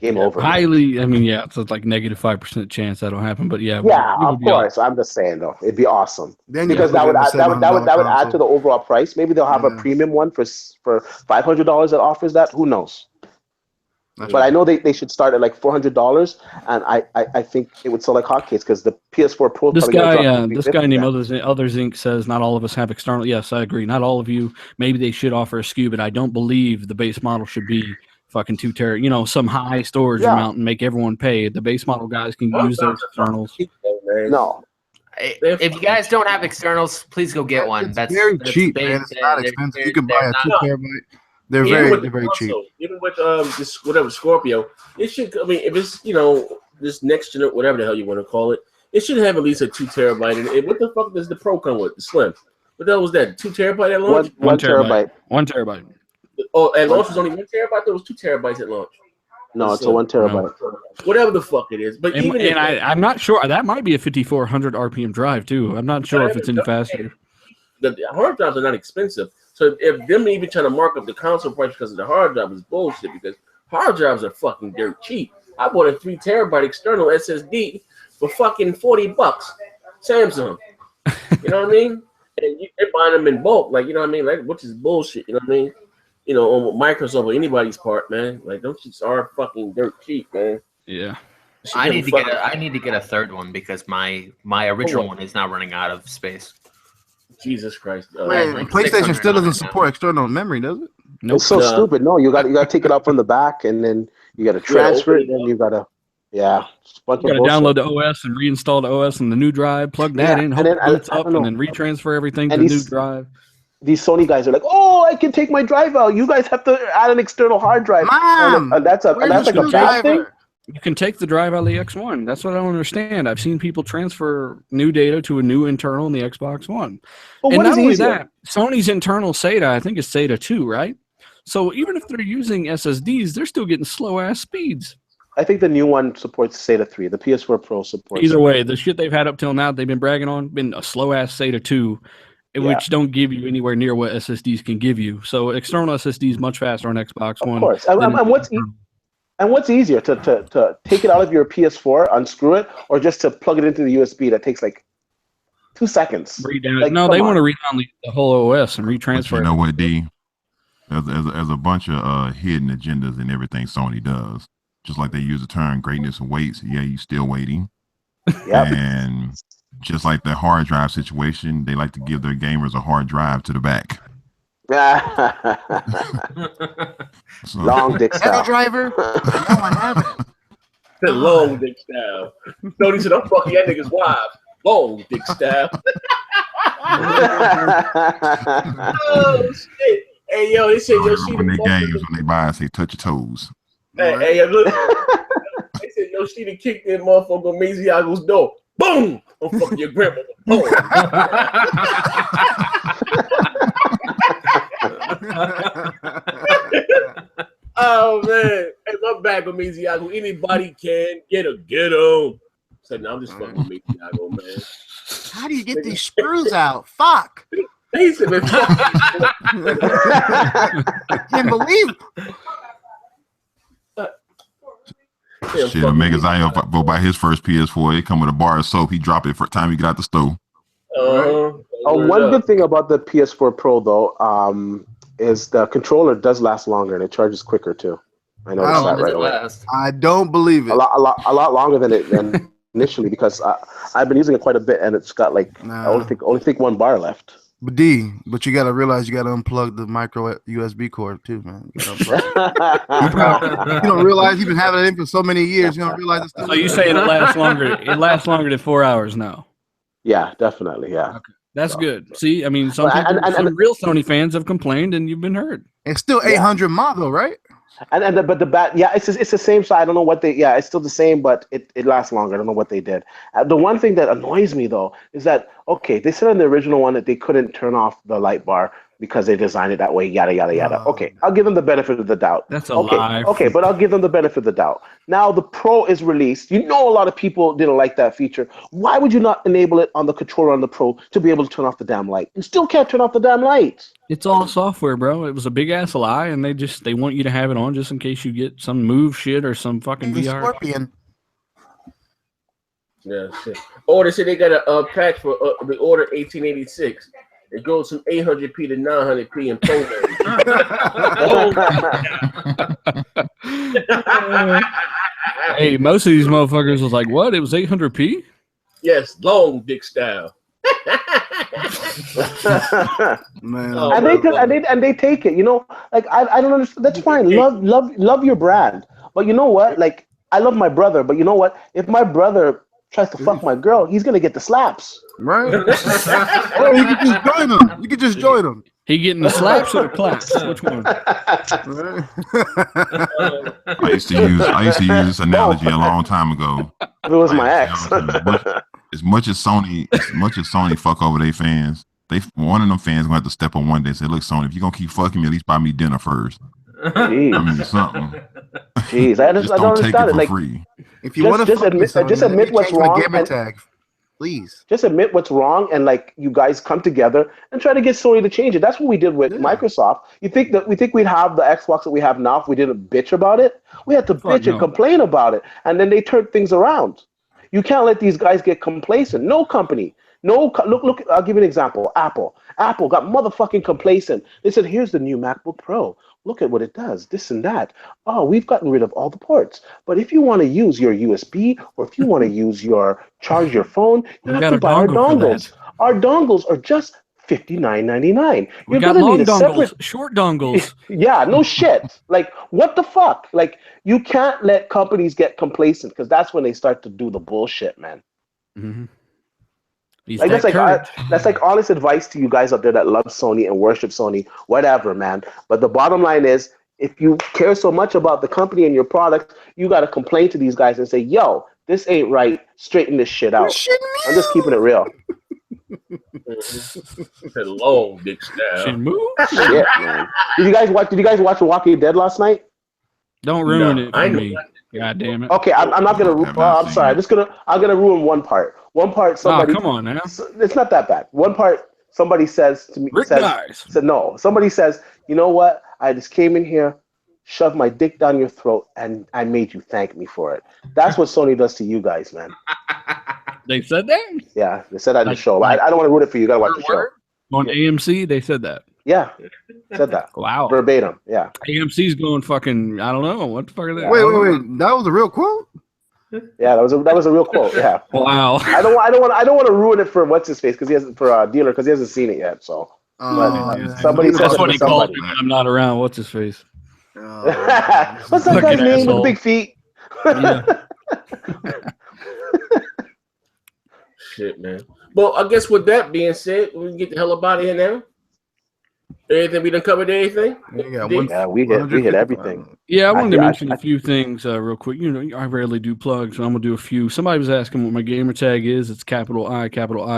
game over. Highly, I mean, yeah, it's like negative 5% chance that'll happen, but yeah, Yeah, it would of be course. I'm just saying though, it'd be awesome Then you because put it that in would the add to the overall price. Maybe they'll have a Yeah. premium one for $500 that offers that. Who knows? But I know they should start at like $400, and I think it would sell like hotcakes because the PS4 Pro. This probably gonna guy, drop to this guy named $350. Others Inc. says not all of us have external. Yes, I agree. Not all of you. Maybe they should offer a SKU, but I don't believe the base model should be fucking 2 tera. Some high storage Yeah. amount and make everyone pay. The base model guys can use those externals. No, If you guys don't have externals, please go get one. It's That's very that's cheap, they- man. It's they're- not they're- expensive. they're- You can buy a they're 2 not- terabyte. They're Even very with cheap. even with this whatever Scorpio, it should. I mean, if it's this next gen, whatever the hell you want to call it, it should have at least a 2 terabyte. And what the fuck does the Pro come with? The Slim. What the hell was that? 2 terabyte at launch? one terabyte. 1 terabyte. Oh, at launch was only 1 terabyte. There was 2 terabytes at launch. No, it's a 1 terabyte. Whatever the fuck it is. But And I'm not sure. That might be a 5400 RPM drive too. I'm not sure if it's any faster. the hard drives are not expensive. So if them even trying to mark up the console price because of the hard drive is bullshit, because hard drives are fucking dirt cheap. I bought a 3 terabyte external SSD for fucking $40. Samsung. You know what I mean? And they're buying them in bulk, like, you know what I mean? Like, which is bullshit, you know what I mean? On Microsoft or anybody's part, man. Like, those shits are fucking dirt cheap, man. Yeah. I need to get a third one because my original one is now running out of space. Jesus Christ. Man, like PlayStation 600 still doesn't now. support external memory, does it? Nope. It's so stupid. No, you got to take it out from the back, and then you got to transfer it. Then you got to, just a bunch You of got to bullshit. download the OS and reinstall the OS and the new drive, plug that in, hope and it then boots I up, don't and know. then retransfer everything to And the new these- drive. These Sony guys are like, "Oh, I can take my drive out. You guys have to add an external hard drive." Mom, and that's like a bad thing. You can take the drive out of the X1. That's what I don't understand. I've seen people transfer new data to a new internal in the Xbox One. But And what not is only easier? that, Sony's internal SATA, I think it's SATA 2, right? So even if they're using SSDs, they're still getting slow-ass speeds. I think the new one supports SATA 3. The PS4 Pro supports. Either way, the shit they've had up till now, they've been bragging on, been a slow-ass SATA 2, which don't give you anywhere near what SSDs can give you. So external SSDs much faster on Xbox One. Of course. And what's easier, to take it out of your PS4, unscrew it, or just to plug it into the USB that takes like 2 seconds? Like, no, come they on. want to redown the whole OS and retransfer. But you know what, D? There's a bunch of hidden agendas in everything Sony does. Just like they use the term greatness waits. Yeah, you still waiting. Yep. And just like the hard drive situation, they like to give their gamers a hard drive to the back. So, Long dick style. driver? No, I haven't. The long dick style. Tony said, I'm fucking that nigga's wife. long dick style. Oh shit! Hey yo, they say Yoshi when they games when they buy, I say touch your toes. Hey, look. They said Yoshi kicked that motherfucker Maziago's door. Boom! I'm fucking your grandmother. Boom. Oh man! Hey, my back with Maziago. Anybody can get on. Said, no, I'm just fucking with Maziago, man. How do you get these screws out? Fuck! He said, man, fuck. I can't believe it. Shit, Megazion go buy his first PS4. It come with a bar of soap. He drop it for time he get out the stove. One good thing about the PS4 Pro though, is the controller does last longer and it charges quicker too. I noticed that right away. I don't believe it. A lot longer than initially because I've been using it quite a bit and it's got like I only think 1 bar left. But you gotta realize you gotta unplug the micro USB cord too, man. You don't realize you've been having it in for so many years. You don't realize it's still. So you saying it lasts longer? It lasts longer than 4 hours now. Yeah, definitely. Yeah, okay. That's good. See, I mean, some real Sony fans have complained, and you've been heard. It's still 800 model, right? But the bat, yeah, it's the same. So I don't know what they. Yeah, it's still the same, but it lasts longer. I don't know what they did. The one thing that annoys me though is that they said in the original one that they couldn't turn off the light bar because they designed it that way. Yada yada yada. Okay, I'll give them the benefit of the doubt. That's a lie. Okay, but I'll give them the benefit of the doubt. Now the Pro is released. You know, a lot of people didn't like that feature. Why would you not enable it on the controller on the Pro to be able to turn off the damn light? You still can't turn off the damn lights. It's all software, bro. It was a big ass lie, and they want you to have it on just in case you get some move shit or some fucking VR. Scorpion. Yeah, shit. Oh, they said they got a patch for the order 1886. It goes from 800p to 900p in Pro mode. Hey, most of these motherfuckers was like, "What? It was 800p?" Yes, long dick style. Man, and they take it. You know, like I don't understand. That's fine. Love your brand, but you know what? Like I love my brother, but you know what? If my brother tries to fuck my girl, he's gonna get the slaps. Right? Oh, you can just join him. You can just join him. He getting the slaps or the claps? Which one? I used to use this analogy a long time ago. It was my ex. As much as Sony fuck over their fans, one of them fans gonna have to step on one day and say, "Look, Sony, if you're gonna keep fucking me, at least buy me dinner first." Jeez. I mean, something. Jeez, I don't understand it. Like, free. If you want to just admit what's wrong. Please. Just admit what's wrong, and like you guys come together and try to get Sony to change it. That's what we did with Microsoft. We think we'd have the Xbox that we have now if we didn't bitch about it? We had to bitch and complain about it, and then they turned things around. You can't let these guys get complacent. No company. Look. I'll give you an example. Apple got motherfucking complacent. They said, "Here's the new MacBook Pro. Look at what it does. This and that. Oh, we've gotten rid of all the ports. But if you want to use your USB or if you want to charge your phone, you have to buy our dongles. Our dongles are just $59.99. You're got long dongles, short dongles. Yeah, no shit. Like, what the fuck? Like, you can't let companies get complacent because that's when they start to do the bullshit, man. Mm-hmm. Like that's like honest advice to you guys out there that love Sony and worship Sony, whatever, man. But the bottom line is, if you care so much about the company and your product, you got to complain to these guys and say, "Yo, this ain't right. Straighten this shit out." I'm just keeping it real. Long dick style. Shit, man. Did you guys watch The Walking Dead last night? Don't ruin it for me. God damn it. Okay, I'm not gonna. I'm sorry. I'm gonna ruin one part. One part. Somebody. Oh, come on now. It's not that bad. One part. Somebody says to me. Somebody says, "You know what? I just came in here, shoved my dick down your throat, and I made you thank me for it." That's what Sony does to you guys, man. They said that? Yeah, they said that in the show. I don't want to ruin it for you. You gotta watch the show. On AMC, they said that. Yeah, said that. Wow. Verbatim. Yeah. AMC's going fucking. I don't know what the fuck are they. Wait. That was a real quote. Yeah, that was a real quote. Yeah. Wow. I don't want to ruin it for what's his face because he hasn't Dealer because he hasn't seen it yet. So. Somebody said that's what he called me when I'm not around. What's his face? What's that guy's name with the big feet? Yeah. shit, man. Well, I guess with that being said, we can get the hell up out of here now. Anything we done covered? Anything? Yeah, we hit everything. Yeah, I wanted to mention a few things real quick. You know, I rarely do plugs, so I'm gonna do a few. Somebody was asking what my gamer tag is. It's capital I,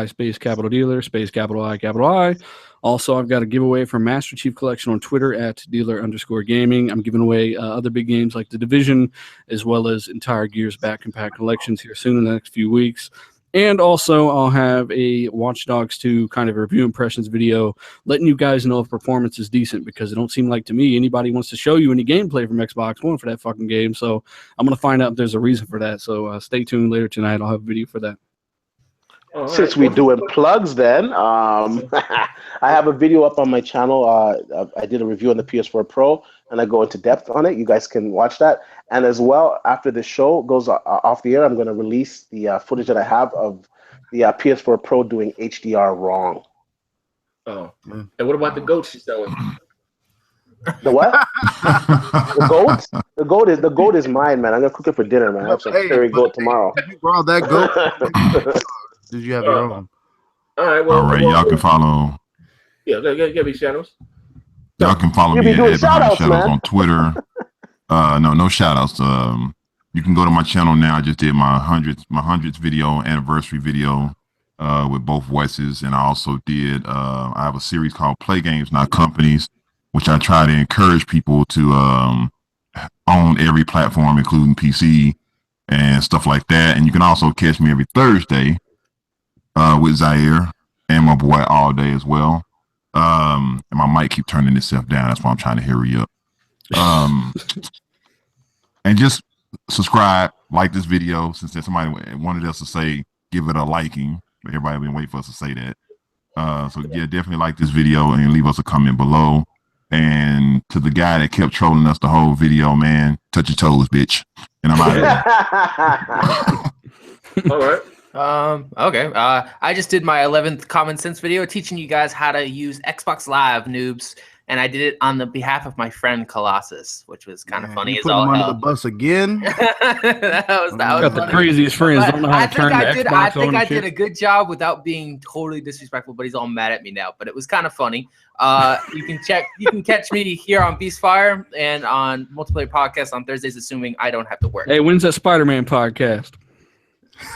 space capital dealer, space capital I. Also, I've got a giveaway for Master Chief Collection on Twitter at dealer_gaming. I'm giving away other big games like The Division, as well as entire Gears Back and Pack collections here soon in the next few weeks. And also, I'll have a Watch Dogs 2 kind of review impressions video letting you guys know if performance is decent, because it don't seem like to me anybody wants to show you any gameplay from Xbox One for that fucking game. So I'm going to find out if there's a reason for that. So stay tuned later tonight. I'll have a video for that. Since we're doing plugs then, I have a video up on my channel. I did a review on the PS4 Pro, and I go into depth on it. You guys can watch that. And as well, after the show goes off the air, I'm going to release the footage that I have of the PS4 Pro doing HDR wrong. Oh. And what about the goat she's selling? The what? The goat? The goat is mine, man. I'm going to cook it for dinner, man. I have some cherry goat tomorrow. Did you borrow that goat? Did you have your own? All right, well, y'all can follow. Yeah, give me shadows. Y'all can follow me at Shadows on Twitter. No shout outs. You can go to my channel now. I just did my 100th video, anniversary video, with both voices, and I also did. I have a series called Play Games, Not Companies, which I try to encourage people to own every platform, including PC and stuff like that. And you can also catch me every Thursday with Zaire and my boy all day as well. And my mic keep turning itself down. That's why I'm trying to hurry up. And just subscribe, like this video, since somebody wanted us to say, give it a liking. But everybody been waiting for us to say that. So yeah, definitely like this video and leave us a comment below. And to the guy that kept trolling us the whole video, man, touch your toes, bitch. And I'm out of here. All right. Okay. I just did my 11th common sense video teaching you guys how to use Xbox Live, noobs, and I did it on the behalf of my friend Colossus, which was kind of funny. You put him under the bus again. that was got the craziest friends. Don't know how to turn the Xbox I think on I and did shit. a good job without being totally disrespectful, but he's all mad at me now. But it was kind of funny. You can catch me here on Beastfire and on Multiplayer Podcast on Thursdays, assuming I don't have to work. Hey, when's that Spider-Man podcast?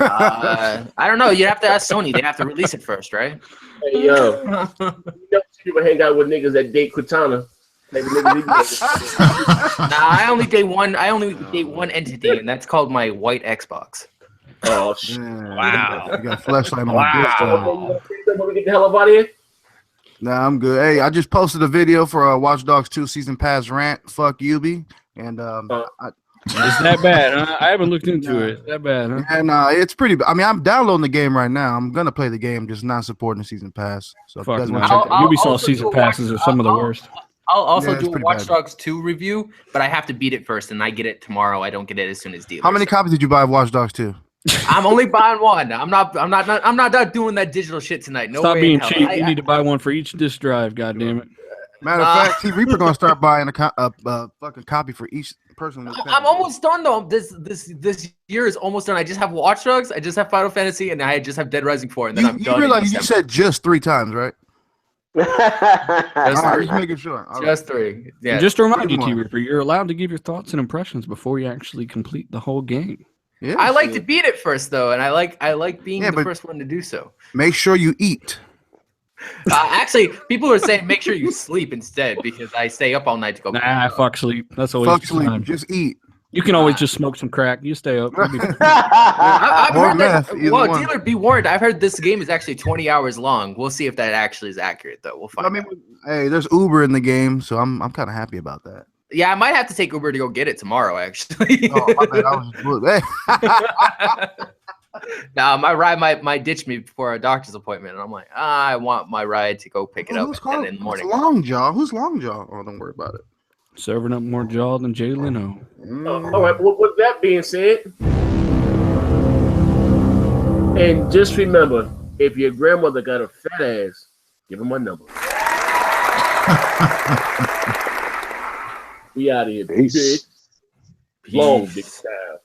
I don't know. You have to ask Sony. They have to release it first, right? Hey, yo. People hang out with niggas that date Cortana. I only date one entity, and that's called my white Xbox. Oh, shit. Wow. You got a flashlight on Wow. the disc. Before we get the hell up out of here? Nah, I'm good. Hey, I just posted a video for Watch Dogs 2 Season Pass rant. Fuck Yubi. And It's that bad, huh? I haven't looked into it. It's that bad, huh? and it's pretty. I mean, I'm downloading the game right now. I'm gonna play the game, just not supporting the season pass. So if you Fuck guys no. want to check it out, Ubisoft season passes are some of the worst. I'll also Yeah, it's do a pretty Watch bad. Dogs 2 review, but I have to beat it first, and I get it tomorrow. I don't get it as soon as dealers. how many copies did you buy of Watch Dogs 2? I'm only buying one. I'm not doing that digital shit tonight. No Stop way being in hell. cheap. You need to buy one for each disc drive. God damn it. Matter of fact, T Reaper gonna start buying a fucking copy for each person. I'm almost done though. This year is almost done. I just have Watch Dogs, I just have Final Fantasy, and I just have Dead Rising 4, and then I'm done. You realize you said just 3 times, right? Just All right, three. just making sure. All right. Just 3. Yeah. And just to remind you, Come on. T Reaper, you're allowed to give your thoughts and impressions before you actually complete the whole game. Yeah, I like to beat it first though, and I like being Yeah, the but- first one to do so. make sure you eat. Actually, people are saying make sure you sleep instead because I stay up all night to go. Nah, fuck sleep. That's always Fuck the sleep. time. Just eat. You can always just smoke some crack. You stay up. You'll be- I've Or heard that. meth, either Well, one. dealer, be warned. I've heard this game is actually 20 hours long. We'll see if that actually is accurate, though. We'll find I mean, out. hey, there's Uber in the game, so I'm kind of happy about that. Yeah, I might have to take Uber to go get it tomorrow. Actually. Oh, my bad. I was just hey. Nah, my ride might ditch me before a doctor's appointment, and I'm like, I want my ride to go pick it up Who's at 10 calling? in the morning. Who's Longjaw? Who's Longjaw? Oh, don't worry about it. Serving up more jaw than Jay Leno. All right. Well, with that being said, and just remember, if your grandmother got a fat ass, give her my number. We out of here, Peace. bitch. Long, big style.